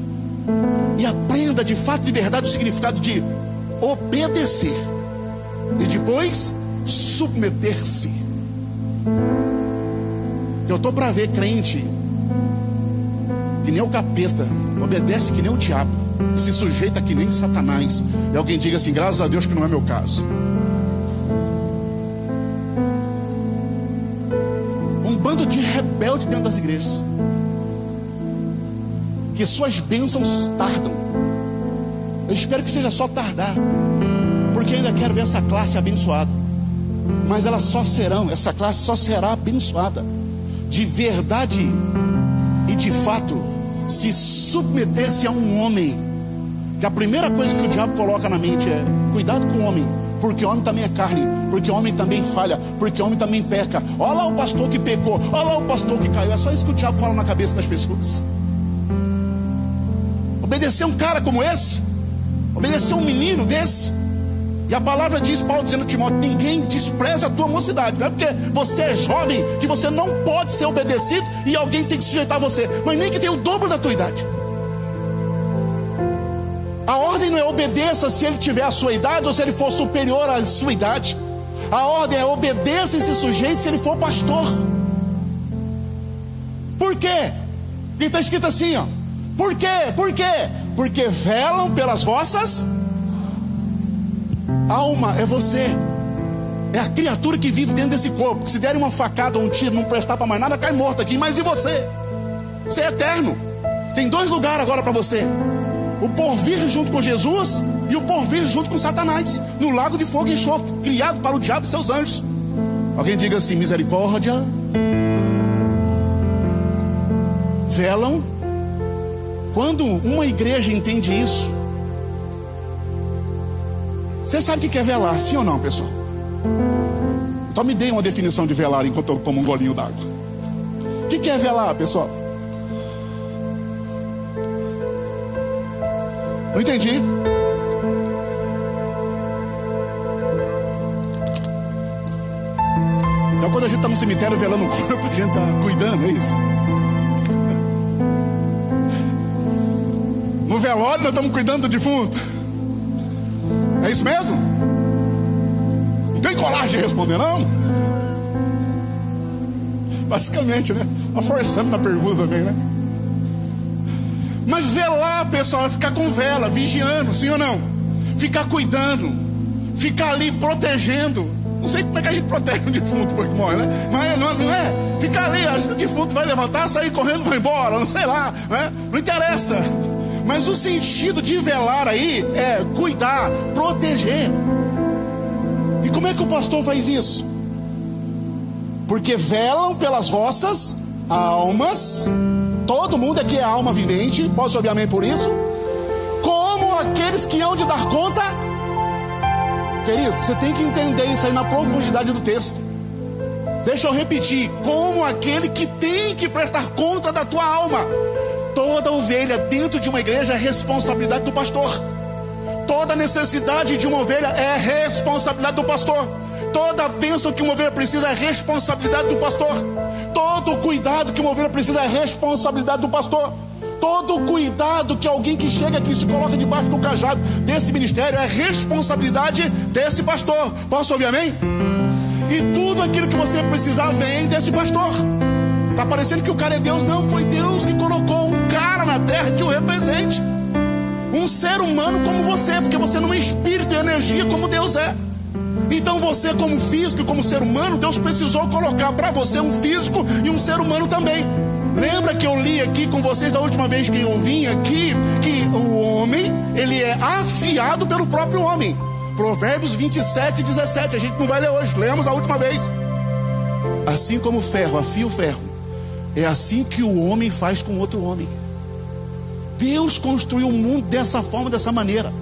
E aprenda de fato e de verdade o significado de obedecer e depois submeter-se. Eu estou para ver crente que nem o capeta, obedece que nem o diabo, e se sujeita que nem Satanás. E alguém diga assim, graças a Deus que não é meu caso. Um bando de rebelde dentro das igrejas, que suas bênçãos tardam. Eu espero que seja só tardar, porque eu ainda quero ver essa classe abençoada. Mas essa classe só será abençoada de verdade e de fato se submeter-se a um homem. Que a primeira coisa que o diabo coloca na mente é, cuidado com o homem, porque o homem também é carne, porque o homem também falha, porque o homem também peca. Olha lá o pastor que pecou, olha lá o pastor que caiu. É só isso que o diabo fala na cabeça das pessoas. Obedecer um cara como esse, obedecer um menino desse. E a palavra diz, Paulo dizendo a Timóteo, ninguém despreza a tua mocidade. Não é porque você é jovem que você não pode ser obedecido e alguém tem que sujeitar você, mas nem que tenha o dobro da tua idade. A ordem não é obedeça se ele tiver a sua idade ou se ele for superior à sua idade. A ordem é obedeça e se sujeite se ele for pastor. Por quê? Porque está escrito assim, ó. Por quê? Por quê? Porque velam pelas vossas alma. É você. É a criatura que vive dentro desse corpo. Que se derem uma facada ou um tiro, não prestar para mais nada, cai morto aqui. Mas e você? Você é eterno. Tem 2 lugares agora para você: o porvir junto com Jesus e o porvir junto com Satanás, no lago de fogo e enxofre, criado para o diabo e seus anjos. Alguém diga assim: misericórdia. Velam. Quando uma igreja entende isso, você sabe o que é velar, sim ou não, pessoal? Então me dê uma definição de velar enquanto eu tomo um golinho d'água. O que é velar, pessoal? Não entendi. Então quando a gente está no cemitério velando o corpo, a gente está cuidando, é isso? No velório nós estamos cuidando do defunto. É isso mesmo? Não tem coragem de responder, não? Basicamente, né? Está forçando na pergunta também, né? Mas velar, pessoal, é ficar com vela, vigiando, sim ou não? Ficar cuidando, ficar ali protegendo. Não sei como é que a gente protege um defunto porque morre, né? Mas não é? Ficar ali, acho que o defunto vai levantar, sair correndo, vai embora, não sei lá, né? Não interessa. Mas o sentido de velar aí é cuidar, proteger. E como é que o pastor faz isso? Porque velam pelas vossas almas. Todo mundo aqui é alma vivente. Posso ouvir amém por isso? Como aqueles que hão de dar conta. Querido, você tem que entender isso aí na profundidade do texto. Deixa eu repetir. Como aquele que tem que prestar conta da tua alma. Toda ovelha dentro de uma igreja é responsabilidade do pastor. Toda necessidade de uma ovelha é responsabilidade do pastor. Toda bênção que uma ovelha precisa é responsabilidade do pastor. Todo cuidado que uma ovelha precisa é responsabilidade do pastor. Todo cuidado que alguém que chega aqui se coloca debaixo do cajado desse ministério é responsabilidade desse pastor. Posso ouvir amém? E tudo aquilo que você precisar vem desse pastor. Está parecendo que o cara é Deus. Não, foi Deus que colocou um cara na terra que o represente. Um ser humano como você, porque você não é espírito e energia como Deus é. Então você como físico e como ser humano, Deus precisou colocar para você um físico e um ser humano também. Lembra que eu li aqui com vocês da última vez que eu vim aqui, que o homem, ele é afiado pelo próprio homem. Provérbios 27, 17, a gente não vai ler hoje, lemos da última vez. Assim como o ferro afia o ferro, é assim que o homem faz com outro homem. Deus construiu o mundo dessa forma, dessa maneira.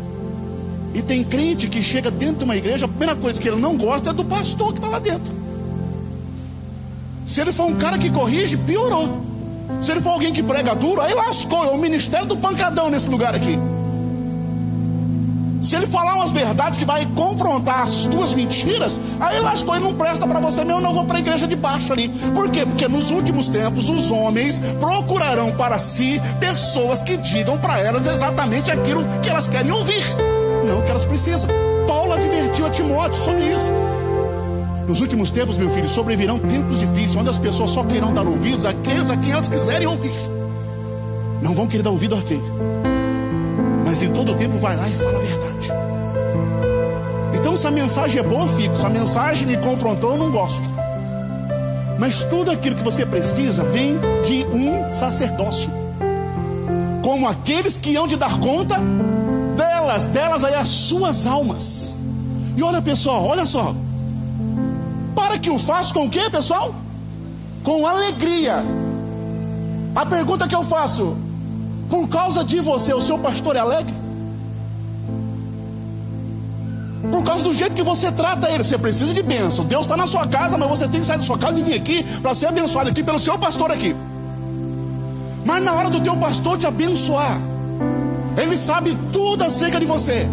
E tem crente que chega dentro de uma igreja, a primeira coisa que ele não gosta é do pastor que está lá dentro. Se ele for um cara que corrige, piorou. Se ele for alguém que prega duro, aí lascou. É o ministério do pancadão nesse lugar aqui. Se ele falar umas verdades que vai confrontar as tuas mentiras, aí lascou, ele não presta para você mesmo. Eu não vou para a igreja de baixo ali. Por quê? Porque nos últimos tempos os homens procurarão para si pessoas que digam para elas exatamente aquilo que elas querem ouvir, não o que elas precisam. Paulo advertiu a Timóteo sobre isso. Nos últimos tempos, meu filho, sobrevirão tempos difíceis, onde as pessoas só querão dar ouvidos àqueles a quem elas quiserem ouvir. Não vão querer dar ouvido a ti, mas em todo tempo vai lá e fala a verdade. Então se a mensagem é boa, fico. Se a mensagem me confrontou, eu não gosto. Mas tudo aquilo que você precisa vem de um sacerdócio, como aqueles que hão de dar conta delas aí as suas almas. E olha, pessoal, olha só, para que o faça com o que, pessoal? Com alegria. A pergunta que eu faço: por causa de você, o seu pastor é alegre? Por causa do jeito que você trata ele, você precisa de bênção. Deus está na sua casa, mas você tem que sair da sua casa e vir aqui para ser abençoado aqui pelo seu pastor aqui. Mas na hora do teu pastor te abençoar, ele sabe tudo acerca de você.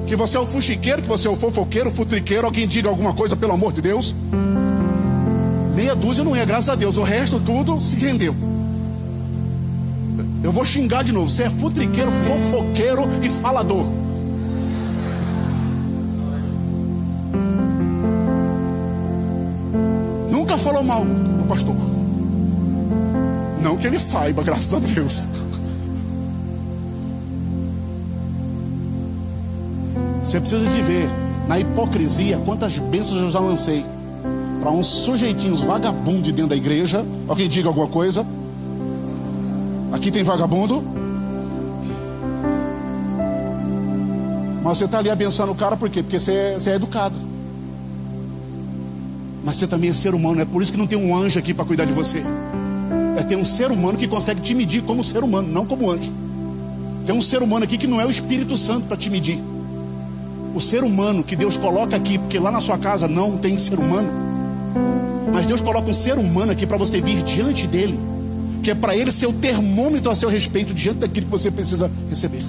Que você é o fuxiqueiro, que você é o fofoqueiro, o futriqueiro. Alguém diga alguma coisa, pelo amor de Deus. Meia dúzia não é, graças a Deus. O resto tudo se rendeu. Eu vou xingar de novo. Você é futriqueiro, fofoqueiro e falador. Nunca falou mal do pastor. Não que ele saiba, graças a Deus. Você precisa de ver na hipocrisia quantas bênçãos eu já lancei para uns sujeitinhos vagabundos dentro da igreja. Alguém diga alguma coisa? Aqui tem vagabundo. Mas você está ali abençoando o cara por quê? Porque você é educado. Mas você também é ser humano. É por isso que não tem um anjo aqui para cuidar de você. É ter um ser humano que consegue te medir como ser humano, não como anjo. Tem um ser humano aqui que não é o Espírito Santo para te medir. O ser humano que Deus coloca aqui, porque lá na sua casa não tem ser humano, mas Deus coloca um ser humano aqui para você vir diante dele, que é para ele ser o termômetro a seu respeito diante daquilo que você precisa receber.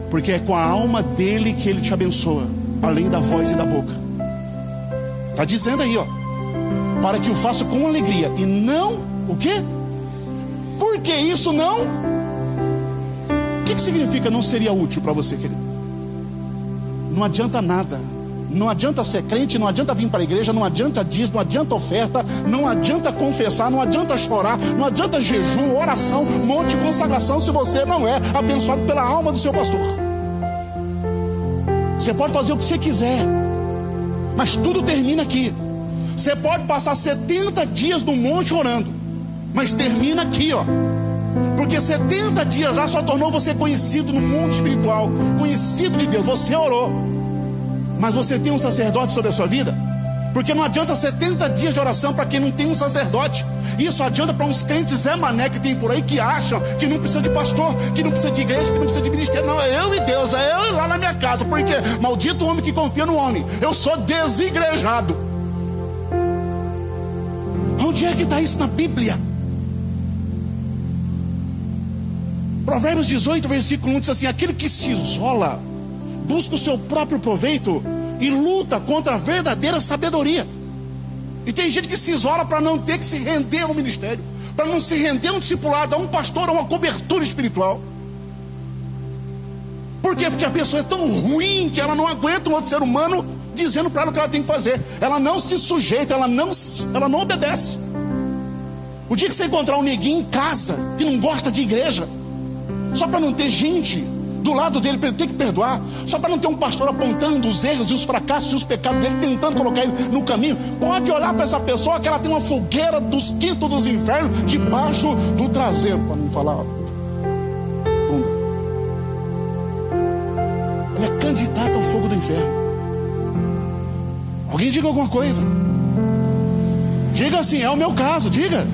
Porque é com a alma dele que ele te abençoa, além da voz e da boca. Está dizendo aí, ó, para que o faça com alegria e não o quê? Porque isso não... O que significa não seria útil para você, querido? Não adianta nada. Não adianta ser crente, não adianta vir para a igreja, não adianta dízimo, não adianta oferta, não adianta confessar, não adianta chorar, não adianta jejum, oração, monte de consagração, se você não é abençoado pela alma do seu pastor. Você pode fazer o que você quiser, mas tudo termina aqui. Você pode passar 70 dias no monte orando, mas termina aqui, ó. Porque 70 dias lá só tornou você conhecido no mundo espiritual, conhecido de Deus. Você orou, mas você tem um sacerdote sobre a sua vida? Porque não adianta 70 dias de oração para quem não tem um sacerdote. Isso adianta para uns crentes Zé Mané que tem por aí, que acham que não precisa de pastor, que não precisa de igreja, que não precisa de ministério. Não, é eu e Deus, é eu e lá na minha casa. Porque maldito o homem que confia no homem. Eu sou desigrejado. Onde é que está isso na Bíblia? Provérbios 18, versículo 1 diz assim: aquele que se isola busca o seu próprio proveito e luta contra a verdadeira sabedoria. E tem gente que se isola para não ter que se render ao ministério, para não se render a um discipulado, a um pastor, a uma cobertura espiritual. Por quê? Porque a pessoa é tão ruim que ela não aguenta um outro ser humano dizendo para ela o que ela tem que fazer. Ela não se sujeita, ela não obedece. O dia que você encontrar um neguinho em casa que não gosta de igreja, só para não ter gente do lado dele para ele ter que perdoar, só para não ter um pastor apontando os erros e os fracassos e os pecados dele, tentando colocar ele no caminho, pode olhar para essa pessoa que ela tem uma fogueira dos quintos dos infernos debaixo do traseiro, para não falar bunda. Ela é candidata ao fogo do inferno. Alguém diga alguma coisa. Diga assim: é o meu caso, diga.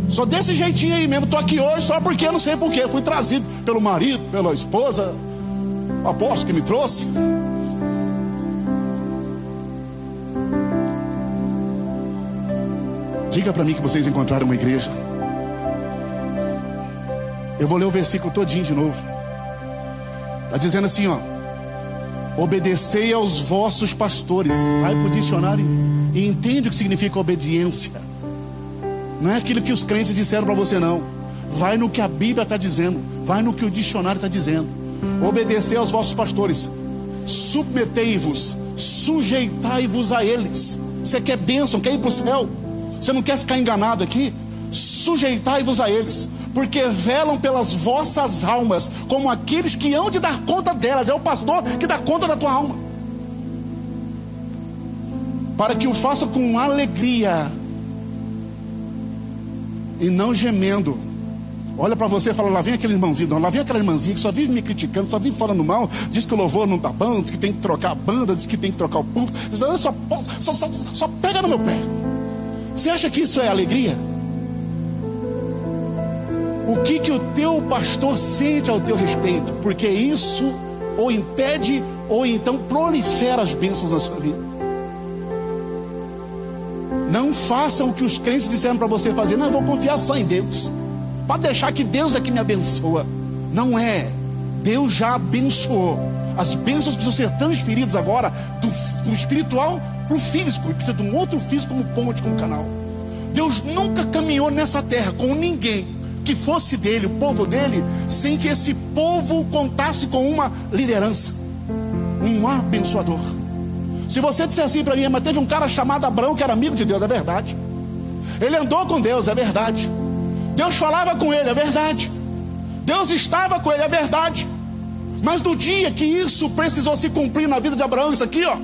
Só desse jeitinho aí mesmo, estou aqui hoje só porque eu não sei porquê. Fui trazido pelo marido, pela esposa, o apóstolo que me trouxe. Diga para mim que vocês encontraram uma igreja. Eu vou ler o versículo todinho de novo. Está dizendo assim, ó: obedecei aos vossos pastores. Vai para o dicionário e entende o que significa obediência. Não é aquilo que os crentes disseram para você, não. Vai no que a Bíblia está dizendo. Vai no que o dicionário está dizendo. Obedecei aos vossos pastores. Submetei-vos. Sujeitai-vos a eles. Você quer bênção, quer ir para o céu? Você não quer ficar enganado aqui? Sujeitai-vos a eles, porque velam pelas vossas almas, como aqueles que hão de dar conta delas. É o pastor que dá conta da tua alma, para que o faça com alegria e não gemendo. Olha para você e fala: lá vem aquele irmãozinho, não, lá vem aquela irmãzinha que só vive me criticando, só vive falando mal, diz que o louvor não tá bom, diz que tem que trocar a banda, diz que tem que trocar o púlpito, só pega no meu pé. Você acha que isso é alegria? O que o teu pastor sente ao teu respeito? Porque isso ou impede ou então prolifera as bênçãos na sua vida. Não façam o que os crentes disseram para você fazer. Não, eu vou confiar só em Deus, para deixar que Deus é que me abençoa. Não é. Deus já abençoou. As bênçãos precisam ser transferidas agora do espiritual para o físico. E precisa de um outro físico como ponte, como canal. Deus nunca caminhou nessa terra com ninguém que fosse dele, o povo dele, sem que esse povo contasse com uma liderança, um abençoador. Se você disser assim para mim, mas teve um cara chamado Abraão que era amigo de Deus, é verdade. Ele andou com Deus, é verdade. Deus falava com ele, é verdade. Deus estava com ele, é verdade. Mas no dia que isso precisou se cumprir na vida de Abraão, isso aqui, ó,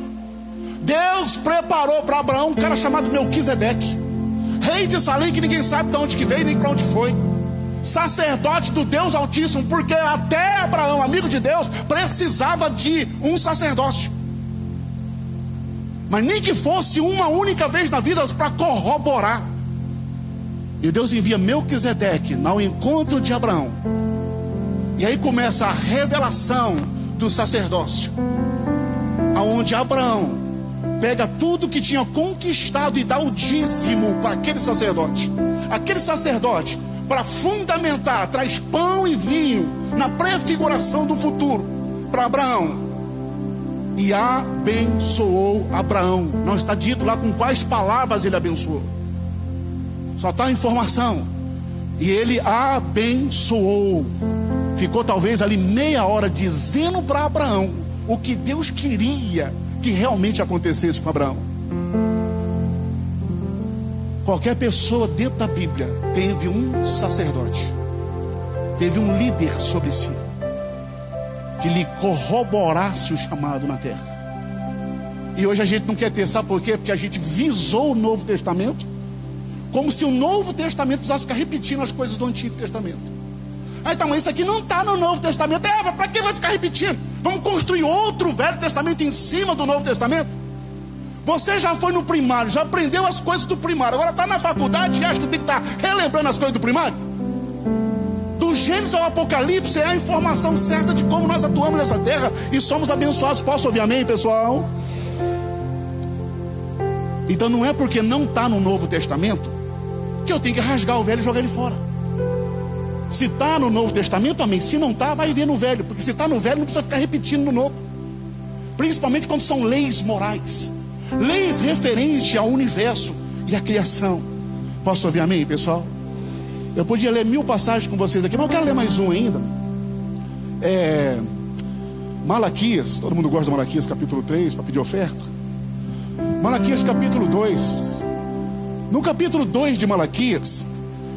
Deus preparou para Abraão um cara chamado Melquisedeque, rei de Salém, que ninguém sabe de onde que veio nem para onde foi, sacerdote do Deus Altíssimo, porque até Abraão, amigo de Deus, precisava de um sacerdócio, mas nem que fosse uma única vez na vida para corroborar. E Deus envia Melquisedeque ao encontro de Abraão, e aí começa a revelação do sacerdócio, aonde Abraão pega tudo que tinha conquistado e dá o dízimo para aquele sacerdote. Aquele sacerdote, para fundamentar, traz pão e vinho na prefiguração do futuro para Abraão. E abençoou Abraão. Não está dito lá com quais palavras ele abençoou, só está a informação. E ele abençoou. Ficou talvez ali meia hora dizendo para Abraão o que Deus queria que realmente acontecesse com Abraão. Qualquer pessoa dentro da Bíblia teve um sacerdote, teve um líder sobre si, que lhe corroborasse o chamado na terra. E hoje a gente não quer ter, sabe por quê? Porque a gente visou o Novo Testamento, como se o Novo Testamento precisasse ficar repetindo as coisas do Antigo Testamento. Ah, então, mas isso aqui não está no Novo Testamento. Para que vai ficar repetindo? Vamos construir outro Velho Testamento em cima do Novo Testamento? Você já foi no primário, já aprendeu as coisas do primário, agora está na faculdade e acha que tem que estar relembrando as coisas do primário? Do Gênesis ao Apocalipse é a informação certa de como nós atuamos nessa terra e somos abençoados. Posso ouvir amém, pessoal? Então não é porque não está no Novo Testamento que eu tenho que rasgar o velho e jogar ele fora. Se está no Novo Testamento, amém. Se não está, vai ver no Velho. Porque se está no Velho, não precisa ficar repetindo no Novo. Principalmente quando são leis morais, leis referentes ao universo e à criação. Posso ouvir amém, pessoal? Eu podia ler 1000 passagens com vocês aqui, mas eu quero ler mais um ainda. Malaquias, todo mundo gosta de Malaquias capítulo 3, para pedir oferta. Malaquias capítulo 2. No capítulo 2 de Malaquias,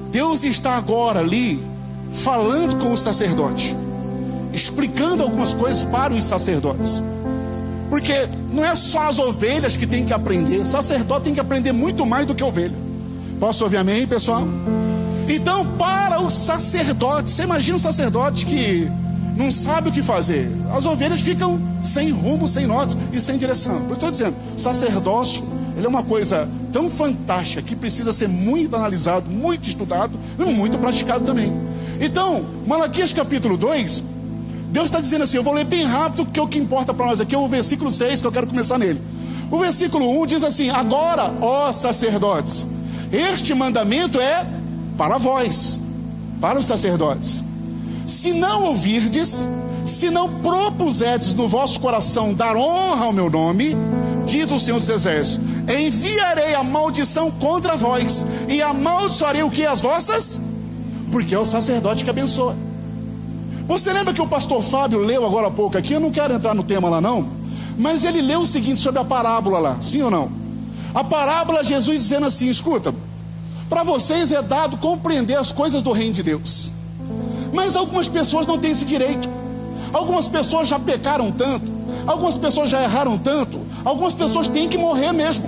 Deus está agora ali falando com o sacerdote, explicando algumas coisas para os sacerdotes, porque não é só as ovelhas que tem que aprender, o sacerdote tem que aprender muito mais do que a ovelha. Posso ouvir amém, pessoal? Então, para o sacerdote, você imagina um sacerdote que não sabe o que fazer, as ovelhas ficam sem rumo, sem norte e sem direção. Por isso estou dizendo, sacerdócio, ele é uma coisa tão fantástica que precisa ser muito analisado, muito estudado e muito praticado também. Então, Malaquias capítulo 2, Deus está dizendo assim, eu vou ler bem rápido, porque o que importa para nós aqui é o versículo 6, que eu quero começar nele. O versículo 1 diz assim: agora, ó sacerdotes, este mandamento é para vós, para os sacerdotes. Se não ouvirdes, se não propuserdes no vosso coração dar honra ao meu nome, diz o Senhor dos Exércitos, enviarei a maldição contra vós, e amaldiçoarei o que? As vossas? Porque é o sacerdote que abençoa. Você lembra que o pastor Fábio leu agora há pouco aqui? Eu não quero entrar no tema lá não, mas ele leu o seguinte sobre a parábola lá, sim ou não? A parábola, Jesus dizendo assim, escuta, para vocês é dado compreender as coisas do reino de Deus, mas algumas pessoas não têm esse direito. Algumas pessoas já pecaram tanto, algumas pessoas já erraram tanto, algumas pessoas têm que morrer mesmo.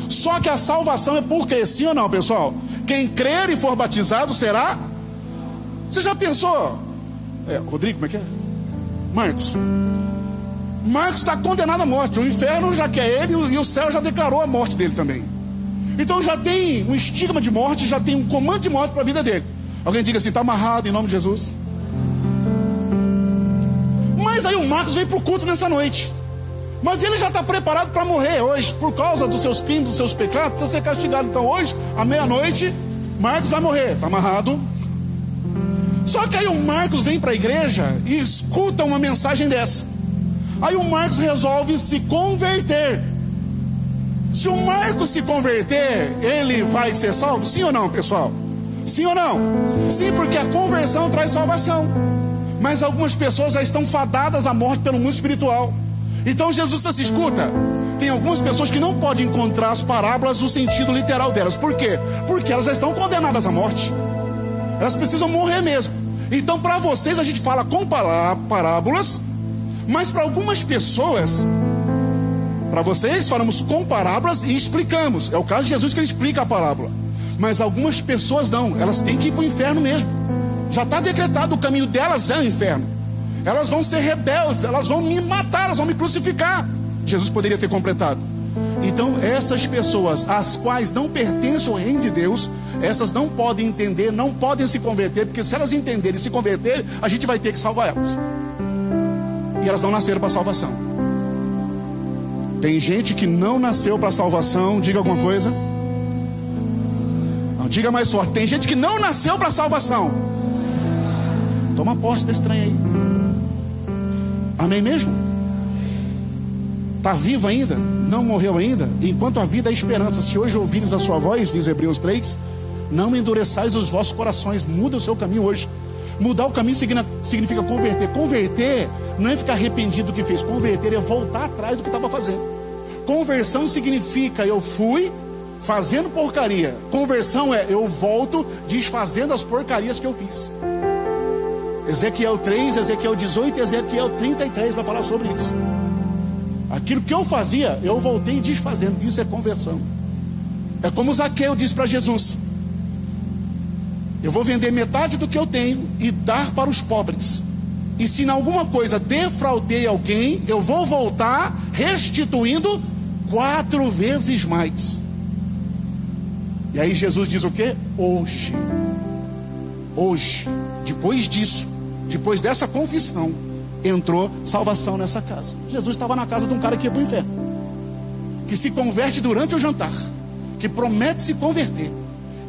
Só que a salvação é por quê? Sim ou não, pessoal? Quem crer e for batizado será... Você já pensou? Rodrigo, como é que é? Marcos está condenado à morte. O inferno já quer ele e o céu já declarou a morte dele também. Então já tem um estigma de morte, já tem um comando de morte para a vida dele. Alguém diga assim, está amarrado em nome de Jesus. Mas aí o Marcos vem para o culto nessa noite, mas ele já está preparado para morrer hoje, por causa dos seus crimes, dos seus pecados, precisa ser castigado. Então hoje, à meia-noite, Marcos vai morrer, está amarrado. Só que aí o Marcos vem para a igreja e escuta uma mensagem dessa. Aí o Marcos resolve se converter. Se o Marcos se converter, ele vai ser salvo? Sim ou não, pessoal? Sim ou não? Sim, porque a conversão traz salvação. Mas algumas pessoas já estão fadadas à morte pelo mundo espiritual. Então Jesus disse assim, escuta, tem algumas pessoas que não podem encontrar as parábolas no sentido literal delas. Por quê? Porque elas já estão condenadas à morte. Elas precisam morrer mesmo. Então para vocês a gente fala com parábolas, mas para algumas pessoas, para vocês falamos com parábolas e explicamos. É o caso de Jesus que ele explica a parábola. Mas algumas pessoas não, elas têm que ir para o inferno mesmo. Já está decretado, o caminho delas é o inferno. Elas vão ser rebeldes, elas vão me matar, elas vão me crucificar. Jesus poderia ter completado. Então essas pessoas, as quais não pertencem ao reino de Deus, essas não podem entender, não podem se converter, porque se elas entenderem e se converterem, a gente vai ter que salvar elas. E elas não nasceram para salvação. Tem gente que não nasceu para salvação. Diga alguma coisa. Não, diga mais forte. Tem gente que não nasceu para salvação. Toma posse desse trem aí. Amém mesmo? Está vivo ainda? Não morreu ainda? Enquanto a vida é esperança. Se hoje ouvires a sua voz, diz Hebreus 3, não endureçais os vossos corações. Muda o seu caminho hoje. Mudar o caminho significa converter. Converter não é ficar arrependido do que fez. Converter é voltar atrás do que estava fazendo. Conversão significa eu fui fazendo porcaria. Conversão é eu volto desfazendo as porcarias que eu fiz. Ezequiel 3, Ezequiel 18 e Ezequiel 33 vai falar sobre isso. Aquilo que eu fazia, eu voltei desfazendo. Isso é conversão. É como Zaqueu disse para Jesus: eu vou vender metade do que eu tenho e dar para os pobres. E se em alguma coisa defraudei alguém, eu vou voltar restituindo 4 vezes mais. E aí Jesus diz o quê? Hoje, depois disso, depois dessa confissão, entrou salvação nessa casa. Jesus estava na casa de um cara que ia para o inferno, que se converte durante o jantar, que promete se converter.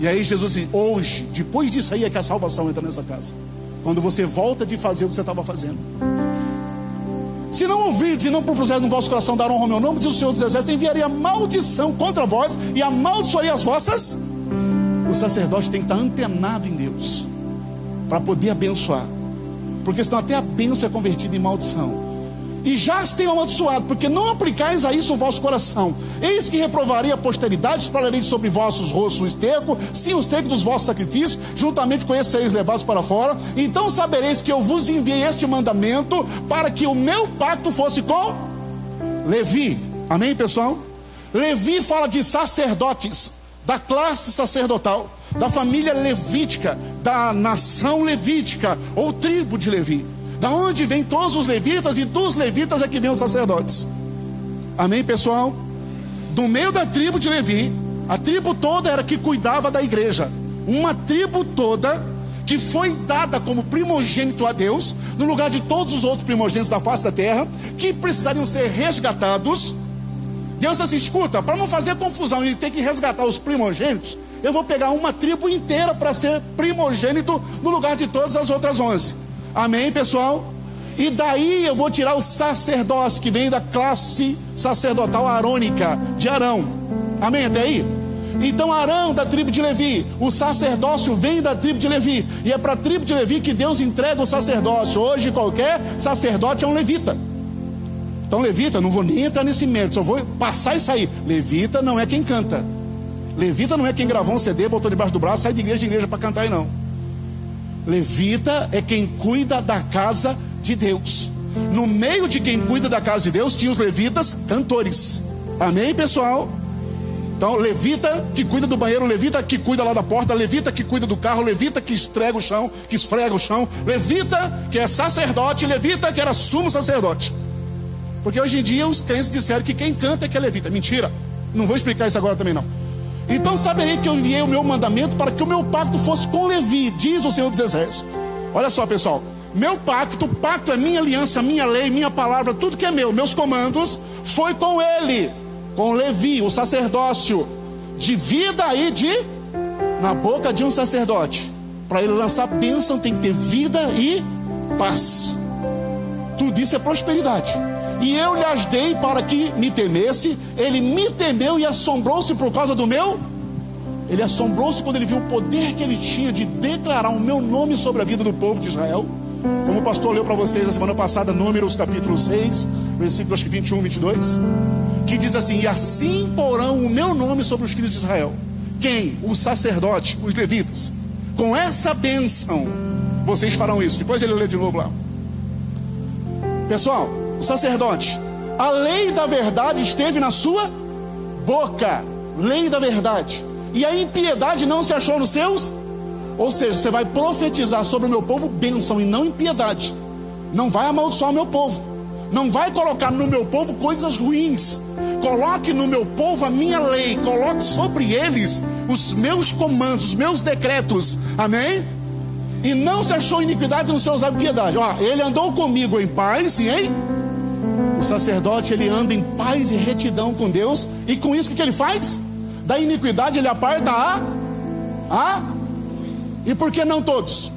E aí Jesus disse, hoje, depois disso aí é que a salvação entra nessa casa. Quando você volta de fazer o que você estava fazendo. Se não ouvirdes e não propuserdes no vosso coração dar honra ao meu nome, diz o Senhor dos Exércitos, enviaria maldição contra vós e amaldiçoaria as vossas. O sacerdote tem que estar antenado em Deus para poder abençoar, porque senão até a bênção é convertida em maldição. E já se tem amaldiçoado, porque não aplicais a isso o vosso coração. Eis que reprovarei a posteridade, espalharei sobre vossos rostos o esterco, sim, o esterco dos vossos sacrifícios, juntamente com esses sereis levados para fora. Então sabereis que eu vos enviei este mandamento, para que o meu pacto fosse com Levi. Amém, pessoal? Levi fala de sacerdotes, da classe sacerdotal, da família levítica, da nação levítica, ou tribo de Levi. Da onde vem todos os levitas, e dos levitas é que vem os sacerdotes. Amém, pessoal? Do meio da tribo de Levi, a tribo toda era que cuidava da igreja. Uma tribo toda que foi dada como primogênito a Deus, no lugar de todos os outros primogênitos da face da terra, que precisariam ser resgatados. Deus disse assim, escuta, para não fazer confusão e ter que resgatar os primogênitos, eu vou pegar uma tribo inteira para ser primogênito no lugar de todas as outras 11. Amém, pessoal? E daí eu vou tirar o sacerdócio, que vem da classe sacerdotal arônica, de Arão. Amém, até aí? Então Arão, da tribo de Levi, o sacerdócio vem da tribo de Levi, e é para a tribo de Levi que Deus entrega o sacerdócio. Hoje qualquer sacerdote é um levita. Então levita, não vou nem entrar nesse mérito, só vou passar e sair. Levita não é quem canta. Levita não é quem gravou um CD, botou debaixo do braço, sai de igreja para cantar e não. Levita é quem cuida da casa de Deus. No meio de quem cuida da casa de Deus tinha os levitas cantores. Amém, pessoal? Então levita que cuida do banheiro, levita que cuida lá da porta, levita que cuida do carro, levita que esfrega o chão, levita que é sacerdote, levita que era sumo sacerdote. Porque hoje em dia os crentes disseram que quem canta é que é levita. Mentira, não vou explicar isso agora também não. Então saberei que eu enviei o meu mandamento para que o meu pacto fosse com Levi, diz o Senhor dos Exércitos. Olha só, pessoal, meu pacto é minha aliança, minha lei, minha palavra, tudo que é meu, meus comandos, foi com ele, com Levi, o sacerdócio, de vida e na boca de um sacerdote. Para ele lançar bênção tem que ter vida e paz. Tudo isso é prosperidade. e eu lhes dei para que me temesse. Ele me temeu e assombrou-se por causa do meu. Ele assombrou-se quando ele viu o poder que ele tinha de declarar o meu nome sobre a vida do povo de Israel. Como o pastor leu para vocês na semana passada, Números capítulo 6, versículos 21 e 22, que diz assim: e assim porão o meu nome sobre os filhos de Israel. Quem? O sacerdote, os levitas. Com essa bênção vocês farão isso. Depois ele lê de novo lá. Pessoal, o sacerdote, a lei da verdade esteve na sua boca. Lei da verdade. E a impiedade não se achou nos seus. Ou seja, você vai profetizar sobre o meu povo bênção e não impiedade. Não vai amaldiçoar o meu povo. Não vai colocar no meu povo coisas ruins. Coloque no meu povo a minha lei. Coloque sobre eles os meus comandos, os meus decretos. Amém? E não se achou iniquidade nos seus olhos, piedade. Ó, ele andou comigo em paz e em... O sacerdote, ele anda em paz e retidão com Deus. E com isso o que ele faz? Da iniquidade ele aparta a... E por que não todos?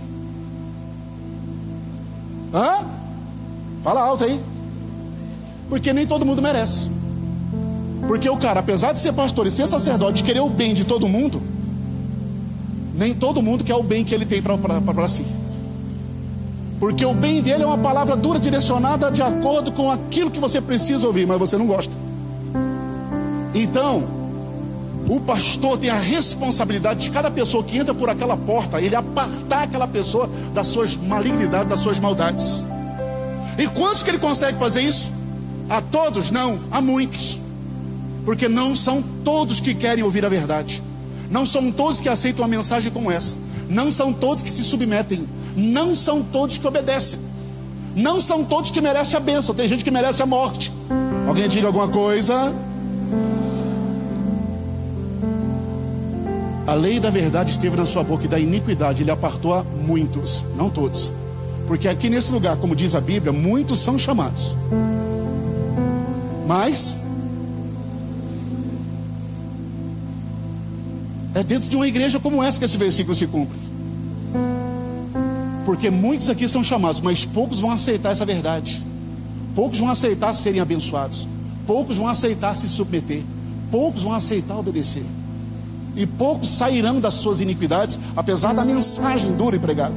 Hã? Fala alto aí. Porque nem todo mundo merece. Porque o cara, apesar de ser pastor e ser sacerdote, querer o bem de todo mundo, nem todo mundo quer o bem que ele tem para si. Porque o bem dele é uma palavra dura, direcionada de acordo com aquilo que você precisa ouvir, mas você não gosta. Então, o pastor tem a responsabilidade de cada pessoa que entra por aquela porta, ele apartar aquela pessoa das suas malignidades, das suas maldades. E quantos que ele consegue fazer isso? A todos? Não, a muitos. Porque não são todos que querem ouvir a verdade. Não são todos que aceitam uma mensagem como essa. Não são todos que se submetem. Não são todos que obedecem. Não são todos que merecem a bênção. Tem gente que merece a morte. Alguém diga alguma coisa? A lei da verdade esteve na sua boca, e da iniquidade ele apartou a muitos, não todos. Porque aqui nesse lugar, como diz a Bíblia, muitos são chamados. Mas é dentro de uma igreja como essa que esse versículo se cumpre. Porque muitos aqui são chamados, mas poucos vão aceitar essa verdade. Poucos vão aceitar serem abençoados. Poucos vão aceitar se submeter. Poucos vão aceitar obedecer. E poucos sairão das suas iniquidades, apesar da mensagem dura e pregada.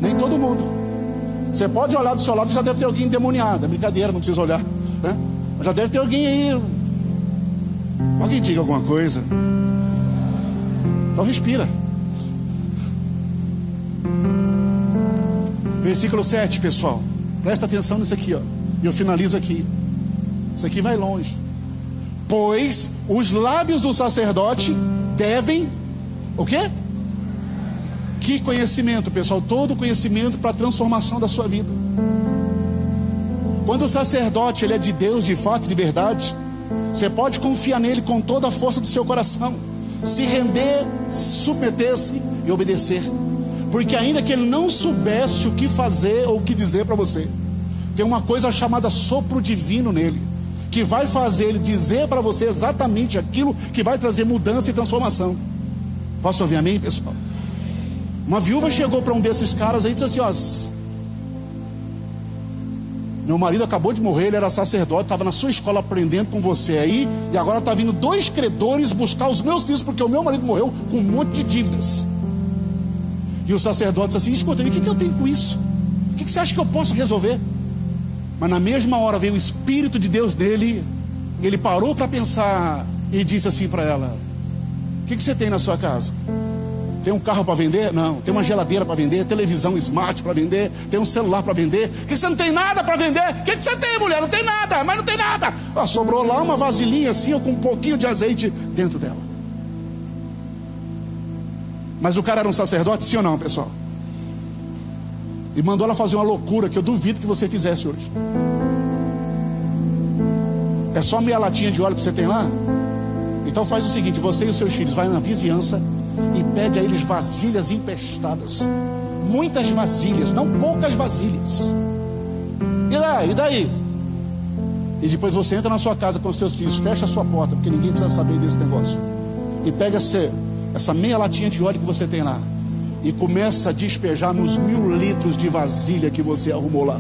Nem todo mundo. Você pode olhar do seu lado, já deve ter alguém endemoniado. É brincadeira, não precisa olhar, né? Mas já deve ter alguém aí. Alguém diga alguma coisa. Então respira. Versículo 7, pessoal. Presta atenção nisso aqui, ó. E eu finalizo aqui. Isso aqui vai longe. Pois os lábios do sacerdote devem... O quê? Que conhecimento, pessoal? Todo conhecimento para a transformação da sua vida. Quando o sacerdote ele é de Deus, de fato e de verdade, você pode confiar nele com toda a força do seu coração, se render, submeter-se e obedecer. Porque ainda que ele não soubesse o que fazer ou o que dizer para você, tem uma coisa chamada sopro divino nele, que vai fazer ele dizer para você exatamente aquilo que vai trazer mudança e transformação. Posso ouvir amém, pessoal? Uma viúva chegou para um desses caras aí e disse assim: ó, meu marido acabou de morrer, ele era sacerdote, estava na sua escola aprendendo com você aí, e agora está vindo 2 credores buscar os meus filhos, porque o meu marido morreu com um monte de dívidas. E o sacerdote disse assim: escuta, o que eu tenho com isso? O que você acha que eu posso resolver? Mas na mesma hora veio o Espírito de Deus dele. Ele parou para pensar e disse assim para ela: o que você tem na sua casa? Tem um carro para vender? Não. Tem uma geladeira para vender? Televisão smart para vender? Tem um celular para vender? Que você não tem nada para vender? O que você tem, mulher? Não tem nada, mas não tem nada. Ah, sobrou lá uma vasilhinha assim, com um pouquinho de azeite dentro dela. Mas o cara era um sacerdote, sim ou não, pessoal? E mandou ela fazer uma loucura que eu duvido que você fizesse hoje. É só meia latinha de óleo que você tem lá? Então faz o seguinte: você e os seus filhos vai na vizinhança e pede a eles vasilhas empestadas. Muitas vasilhas, não poucas vasilhas. E daí? E depois você entra na sua casa com os seus filhos, fecha a sua porta, porque ninguém precisa saber desse negócio. E pega essa meia latinha de óleo que você tem lá e começa a despejar nos 1000 litros de vasilha que você arrumou lá.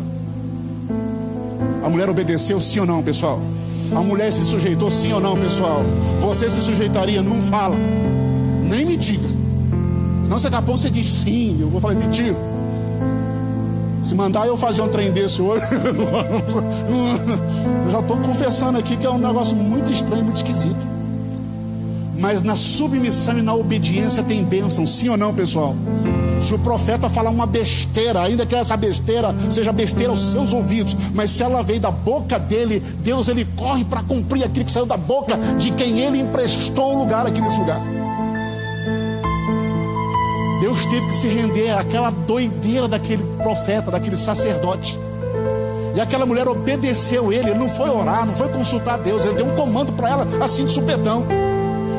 A mulher obedeceu, sim ou não, pessoal? A mulher se sujeitou, sim ou não, pessoal? Você se sujeitaria? Não fala, nem me diga. Senão daqui a pouco você diz sim, eu vou falar mentira. Se mandar eu fazer um trem desse hoje, eu já estou confessando aqui que é um negócio muito estranho, muito esquisito. Mas na submissão e na obediência tem bênção, sim ou não, pessoal? Se o profeta falar uma besteira, ainda que essa besteira seja besteira aos seus ouvidos, mas se ela veio da boca dele, Deus, ele corre para cumprir aquilo que saiu da boca de quem ele emprestou o lugar aqui nesse lugar. Deus teve que se render àquela doideira daquele profeta, daquele sacerdote. E aquela mulher obedeceu ele não foi orar, não foi consultar Deus, ele deu um comando para ela assim de supetão.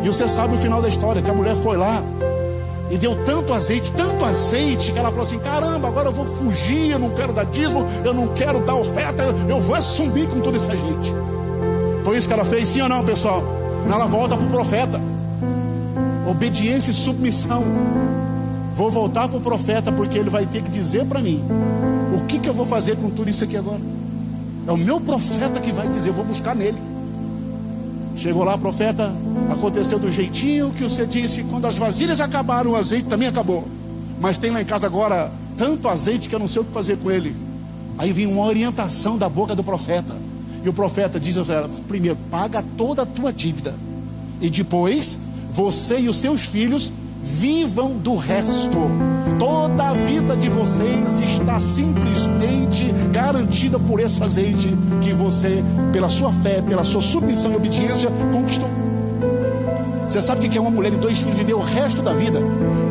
E você sabe o final da história, que a mulher foi lá e deu tanto azeite, que ela falou assim: caramba, agora eu vou fugir, eu não quero dar dízimo, eu não quero dar oferta, eu vou assumir com todo esse azeite. Foi isso que ela fez, sim ou não, pessoal? Ela volta para o profeta. Obediência e submissão. Vou voltar para o profeta, porque ele vai ter que dizer para mim o que eu vou fazer com tudo isso aqui agora. É o meu profeta que vai dizer, eu vou buscar nele. Chegou lá, profeta, aconteceu do jeitinho que você disse. Quando as vasilhas acabaram, o azeite também acabou. Mas tem lá em casa agora tanto azeite que eu não sei o que fazer com ele. Aí vem uma orientação da boca do profeta. E o profeta diz a ela: primeiro, paga toda a tua dívida, e depois você e os seus filhos vivam do resto. Toda a vida de vocês está simplesmente garantida por esse azeite que você, pela sua fé, pela sua submissão e obediência, conquistou. Você sabe o que é uma mulher e 2 filhos viver o resto da vida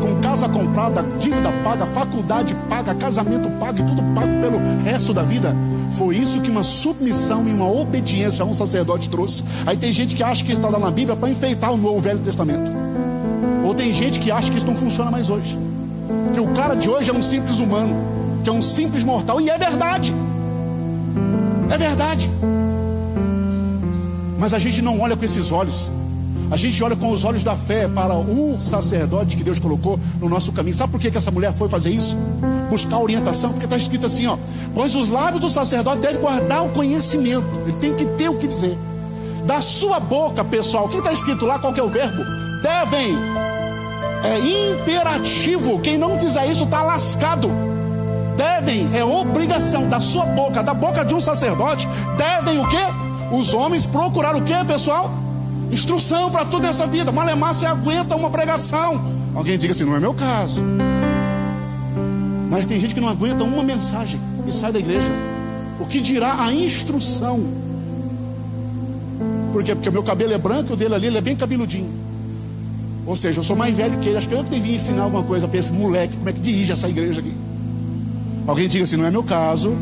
com casa comprada, dívida paga, faculdade paga, casamento pago e tudo pago pelo resto da vida? Foi isso que uma submissão e uma obediência a um sacerdote trouxe. Aí tem gente que acha que está lá na Bíblia para enfeitar o Novo Velho Testamento. Ou tem gente que acha que isso não funciona mais hoje, que o cara de hoje é um simples humano, que é um simples mortal. E é verdade. É verdade. Mas a gente não olha com esses olhos. A gente olha com os olhos da fé para o sacerdote que Deus colocou no nosso caminho. Sabe por que essa mulher foi fazer isso? Buscar orientação. Porque está escrito assim, ó: pois os lábios do sacerdote devem guardar o conhecimento. Ele tem que ter o que dizer. Da sua boca, pessoal, o que está escrito lá? Qual que é o verbo? Devem. É imperativo. Quem não fizer isso está lascado. Devem, é obrigação da sua boca, da boca de um sacerdote. Devem o quê? Os homens procurar o quê, pessoal? Instrução para tudo nessa vida. Malemar, você aguenta uma pregação. Alguém diga assim: não é meu caso. Mas tem gente que não aguenta uma mensagem e sai da igreja. O que dirá a instrução? Por quê? Porque o meu cabelo é branco e o dele ali, ele é bem cabeludinho. Ou seja, eu sou mais velho que ele. Acho que eu devia ensinar alguma coisa para esse moleque, como é que dirige essa igreja aqui. Alguém diga assim: não é meu caso.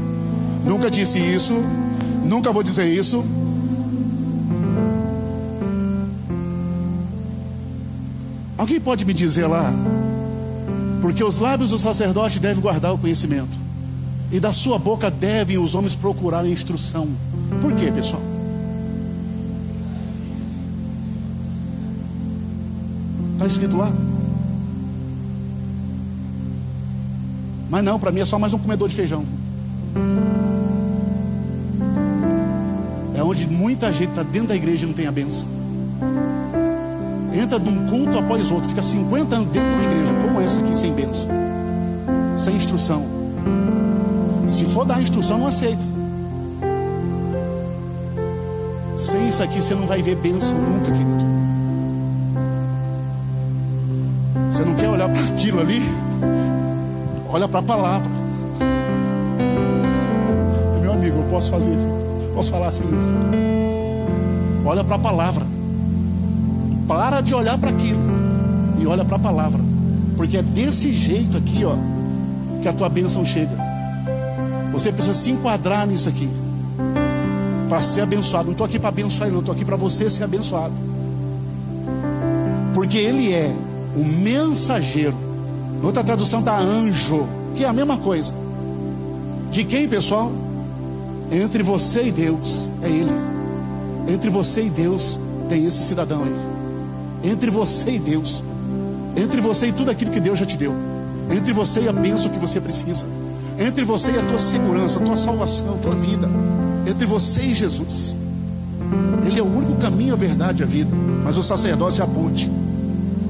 Nunca disse isso. Nunca vou dizer isso. Alguém pode me dizer lá? Porque os lábios do sacerdote devem guardar o conhecimento, e da sua boca devem os homens procurar a instrução. Por quê, pessoal? Está escrito lá. Mas não, para mim é só mais um comedor de feijão. É onde muita gente está dentro da igreja e não tem a bênção. Entra de um culto após outro, fica 50 anos dentro de uma igreja como essa aqui, sem bênção, sem instrução. Se for dar instrução, não aceita. Sem isso aqui você não vai ver bênção nunca, querido. Você não quer olhar para aquilo ali? Olha para a palavra. Meu amigo, eu posso fazer, posso falar assim? Olha para a palavra. Para de olhar para aquilo e olha para a palavra, porque é desse jeito aqui, ó, que a tua bênção chega. Você precisa se enquadrar nisso aqui para ser abençoado. Não estou aqui para abençoar, não, estou aqui para você ser abençoado, porque ele é o mensageiro. Outra tradução está anjo, que é a mesma coisa. De quem, pessoal? Entre você e Deus, é ele. Entre você e Deus tem esse cidadão aí. Entre você e Deus, entre você e tudo aquilo que Deus já te deu, entre você e a bênção que você precisa, entre você e a tua segurança, a tua salvação, a tua vida. entre você e Jesus. Ele é o único caminho, a verdade e a vida. Mas o sacerdócio é a ponte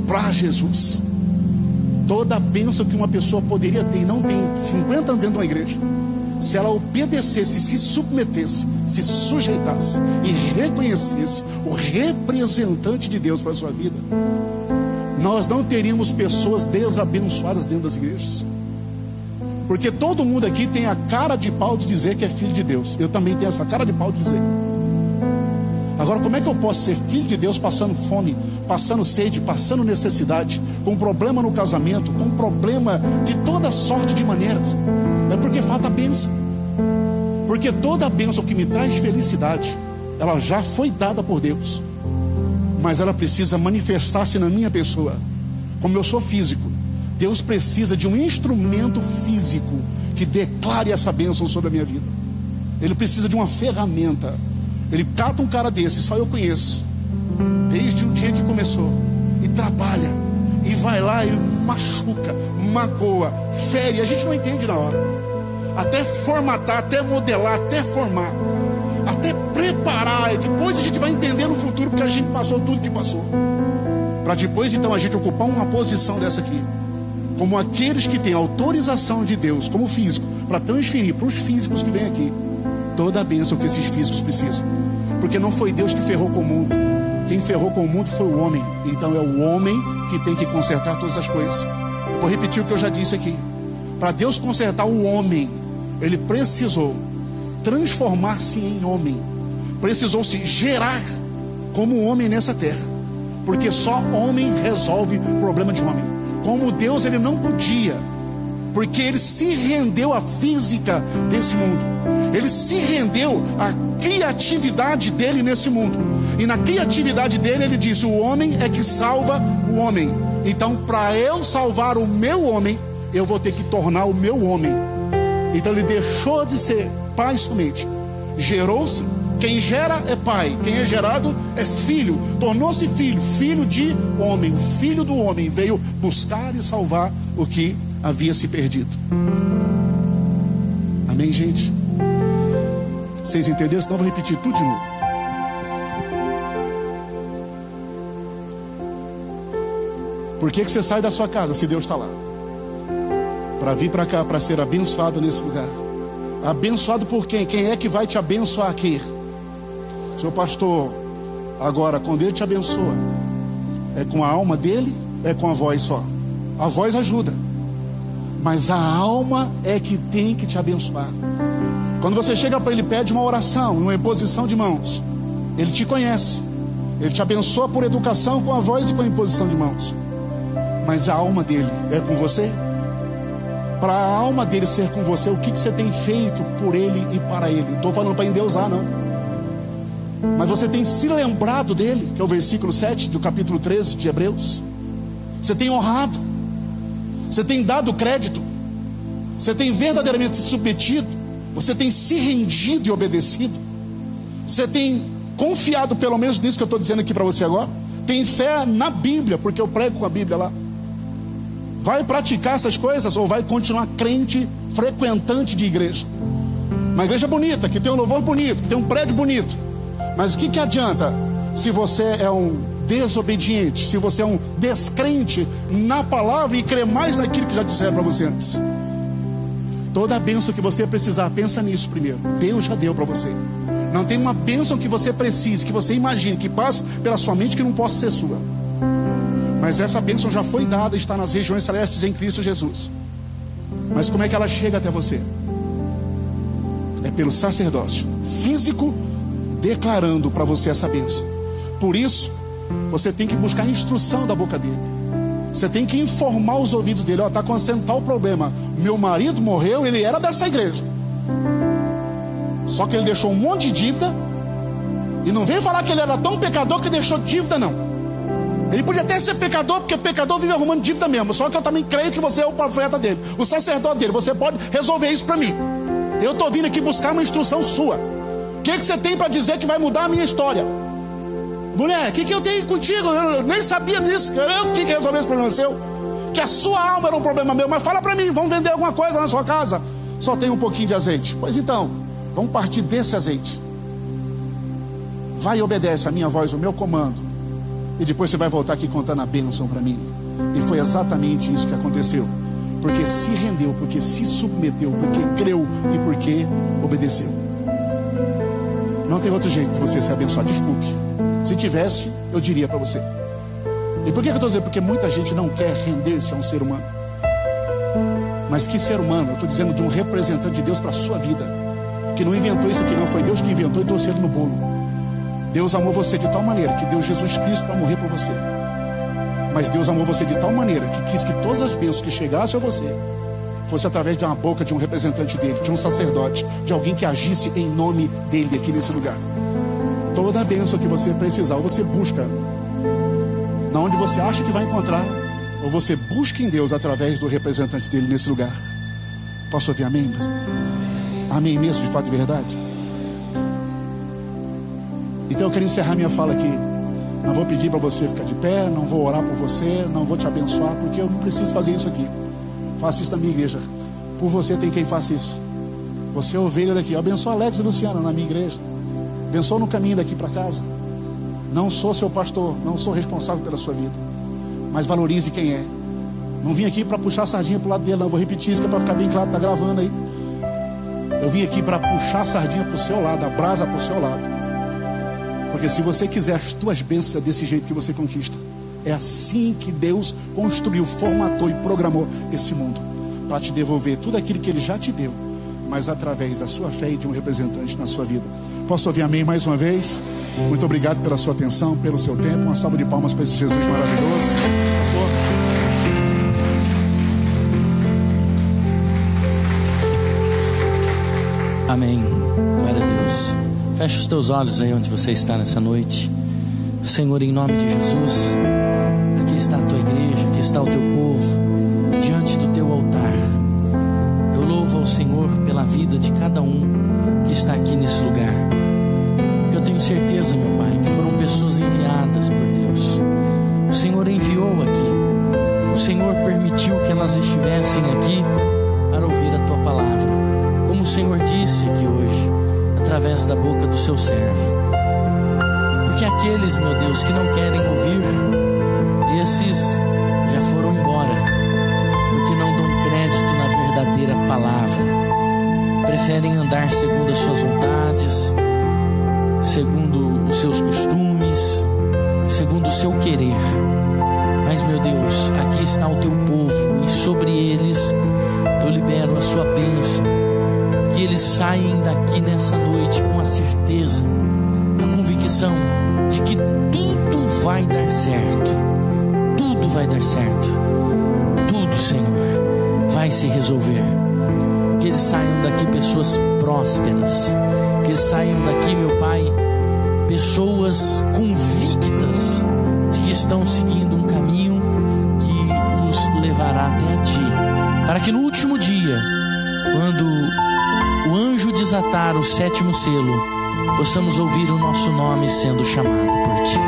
para Jesus. Toda a bênção que uma pessoa poderia ter e não tem 50 anos dentro de uma igreja, se ela obedecesse, se submetesse, se sujeitasse e reconhecesse o representante de Deus para a sua vida, nós não teríamos pessoas desabençoadas dentro das igrejas. Porque todo mundo aqui tem a cara de pau de dizer que é filho de Deus. Eu também tenho essa cara de pau de dizer. Agora, como é que eu posso ser filho de Deus passando fome, passando sede, passando necessidade, com problema no casamento, com problema de toda sorte de maneiras? É porque falta bênção. Porque toda a bênção que me traz felicidade, ela já foi dada por Deus, mas ela precisa manifestar-se na minha pessoa. Como eu sou físico, Deus precisa de um instrumento físico que declare essa bênção sobre a minha vida. Ele precisa de uma ferramenta. Ele cata um cara desse, só eu conheço, desde o dia que começou, e trabalha, e vai lá e machuca, magoa, fere. A gente não entende na hora, até formatar, até modelar, até formar, até preparar. E depois a gente vai entender no futuro, porque a gente passou tudo que passou, para depois então a gente ocupar uma posição dessa aqui, como aqueles que têm autorização de Deus, como físico, para transferir para os físicos que vêm aqui toda a bênção que esses físicos precisam. Porque não foi Deus que ferrou com o mundo. Quem ferrou com o mundo foi o homem. Então é o homem que tem que consertar todas as coisas. Vou repetir o que eu já disse aqui. Para Deus consertar o homem, Ele precisou transformar-se em homem. Precisou se gerar como homem nessa terra. Porque só homem resolve o problema de homem. Como Deus, Ele não podia, porque Ele se rendeu à física desse mundo. Ele se rendeu à criatividade dele nesse mundo. E na criatividade dele, ele disse: o homem é que salva o homem. Então, para eu salvar o meu homem, eu vou ter que tornar o meu homem. Então ele deixou de ser pai somente, gerou-se. Quem gera é pai, quem é gerado é filho. Tornou-se filho, filho de homem. O filho do homem veio buscar e salvar o que havia se perdido. Amém, gente? Vocês entenderam? Senão eu vou repetir tudo de novo. Por que você sai da sua casa se Deus está lá? Para vir para cá, para ser abençoado nesse lugar. Abençoado por quem? Quem é que vai te abençoar aqui? Seu pastor, agora quando Ele te abençoa, é com a alma dele, é com a voz só? A voz ajuda, mas a alma é que tem que te abençoar. Quando você chega para Ele e pede uma oração, uma imposição de mãos, Ele te conhece, Ele te abençoa por educação com a voz e com a imposição de mãos. Mas a alma dele é com você? Para a alma dele ser com você, o que você tem feito por Ele e para Ele? Não estou falando para endeusar, não. Mas você tem se lembrado dele, que é o versículo 7 do capítulo 13 de Hebreus. Você tem honrado, você tem dado crédito, você tem verdadeiramente se submetido, você tem se rendido e obedecido, você tem confiado pelo menos nisso que eu estou dizendo aqui para você agora. Tem fé na Bíblia, porque eu prego com a Bíblia lá. Vai praticar essas coisas ou vai continuar crente, frequentante de igreja? Uma igreja bonita, que tem um louvor bonito, que tem um prédio bonito, mas o que adianta se você é um desobediente, se você é um descrente na palavra e crê mais naquilo que já disseram para você antes? Toda a bênção que você precisar, pensa nisso primeiro. Deus já deu para você. Não tem uma bênção que você precise, que você imagine, que passe pela sua mente, que não possa ser sua. Mas essa bênção já foi dada, está nas regiões celestes em Cristo Jesus. Mas como é que ela chega até você? É pelo sacerdócio físico declarando para você essa bênção. Por isso, você tem que buscar a instrução da boca dele. Você tem que informar os ouvidos dele: ó, está acontecendo tal problema. Meu marido morreu, ele era dessa igreja, só que ele deixou um monte de dívida. E não vem falar que ele era tão pecador que deixou dívida, não. Ele podia até ser pecador, porque pecador vive arrumando dívida mesmo. Só que eu também creio que você é o profeta dele, o sacerdote dele. Você pode resolver isso para mim. Eu estou vindo aqui buscar uma instrução sua. O que você tem para dizer que vai mudar a minha história? Mulher, o que eu tenho contigo? Eu nem sabia disso. Eu tinha que resolver esse problema seu. Que a sua alma era um problema meu. Mas fala para mim, vamos vender alguma coisa na sua casa? Só tem um pouquinho de azeite. Pois então, Vamos partir desse azeite. Vai e obedece a minha voz, o meu comando. E depois você vai voltar aqui contando a bênção para mim. E foi exatamente isso que aconteceu. Porque se rendeu, porque se submeteu, porque creu e porque obedeceu. Não tem outro jeito de você ser abençoado. Desculpe. Se tivesse, eu diria para você. E por que eu estou dizendo? Porque muita gente não quer render-se a um ser humano. Mas que ser humano? Eu estou dizendo de um representante de Deus para a sua vida. Que não inventou isso aqui não, foi Deus que inventou e trouxe ele no bolo. Deus amou você de tal maneira que deu Jesus Cristo para morrer por você. Mas Deus amou você de tal maneira que quis que todas as bênçãos que chegassem a você fosse através de uma boca de um representante dele, de um sacerdote, de alguém que agisse em nome dele aqui nesse lugar. Toda a bênção que você precisar, ou você busca na onde você acha que vai encontrar, ou você busca em Deus através do representante dele nesse lugar. Posso ouvir amém? Amém mesmo, de fato e verdade? Então eu quero encerrar minha fala aqui. Não vou pedir para você ficar de pé, não vou orar por você, não vou te abençoar, porque eu não preciso fazer isso aqui. Faça isso na minha igreja. Por você tem quem faça isso. Você é ovelha daqui. Eu abençoo Alex e Luciana na minha igreja. Abençoo no caminho daqui para casa. Não sou seu pastor, não sou responsável pela sua vida, mas valorize quem é. Não vim aqui para puxar a sardinha para o lado dele, não. Vou repetir isso que é para ficar bem claro, está gravando aí. Eu vim aqui para puxar a sardinha para o seu lado, a brasa para o seu lado. Porque se você quiser as tuas bênçãos, é desse jeito que você conquista. É assim que Deus construiu, formatou e programou esse mundo, para te devolver tudo aquilo que Ele já te deu, mas através da sua fé e de um representante na sua vida. Posso ouvir amém mais uma vez? Muito obrigado pela sua atenção, pelo seu tempo. Uma salva de palmas para esse Jesus maravilhoso.
Amém. Glória a Deus. Feche os teus olhos aí onde você está nessa noite. Senhor, em nome de Jesus, aqui está a tua igreja, aqui está o teu povo, diante do teu altar. Eu louvo ao Senhor pela vida de cada um que está aqui nesse lugar. Porque eu tenho certeza, meu Pai, que foram pessoas enviadas por Deus. O Senhor enviou aqui. O Senhor permitiu que elas estivessem aqui para ouvir a tua palavra. Como o Senhor disse aqui hoje, através da boca do seu servo. Porque aqueles, meu Deus, que não querem ouvir, esses já foram embora, porque não dão crédito na verdadeira palavra, preferem andar segundo as suas vontades, segundo os seus costumes, segundo o seu querer. Mas, meu Deus, aqui está o teu povo, e sobre eles eu libero a sua bênção. Que eles saem daqui nessa noite com a certeza, a convicção de que tudo vai dar certo. Tudo vai dar certo. Tudo, Senhor, vai se resolver. Que eles saiam daqui pessoas prósperas. Que eles saiam daqui, meu Pai, pessoas convictas de que estão seguindo um caminho que os levará até a Ti. Para que no último dia, quando o anjo desatar o 7º selo, possamos ouvir o nosso nome sendo chamado por Ti.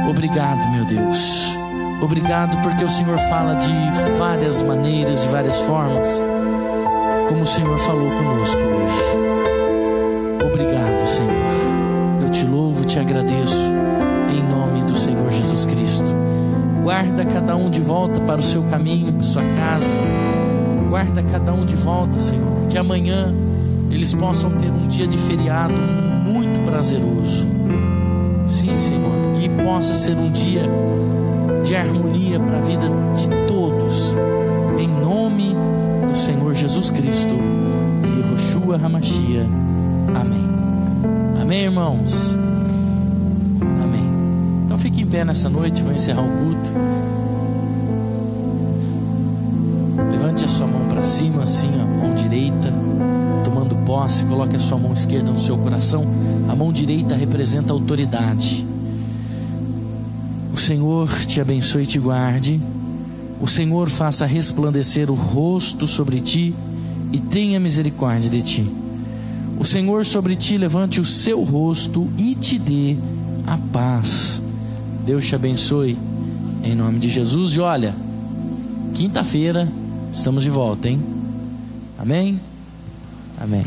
Obrigado, meu Deus. Obrigado porque o Senhor fala de várias maneiras, de várias formas, como o Senhor falou conosco hoje. Obrigado, Senhor. Eu te louvo, te agradeço, em nome do Senhor Jesus Cristo. Guarda cada um de volta para o seu caminho, para a sua casa. Guarda cada um de volta, Senhor, que amanhã eles possam ter um dia de feriado muito prazeroso. Sim, Senhor, que possa ser um dia de harmonia para a vida de todos, em nome do Senhor Jesus Cristo e Yehoshua HaMashiach. Amém. Amém, irmãos? Amém. Então fique em pé nessa noite, vou encerrar o culto. Levante a sua mão para cima, assim, a mão direita, tomando posse. Coloque a sua mão esquerda no seu coração. A mão direita representa a autoridade. O Senhor te abençoe e te guarde. O Senhor faça resplandecer o rosto sobre ti e tenha misericórdia de ti. O Senhor sobre ti levante o seu rosto e te dê a paz. Deus te abençoe, em nome de Jesus. E olha, quinta-feira estamos de volta, hein? Amém? Amém.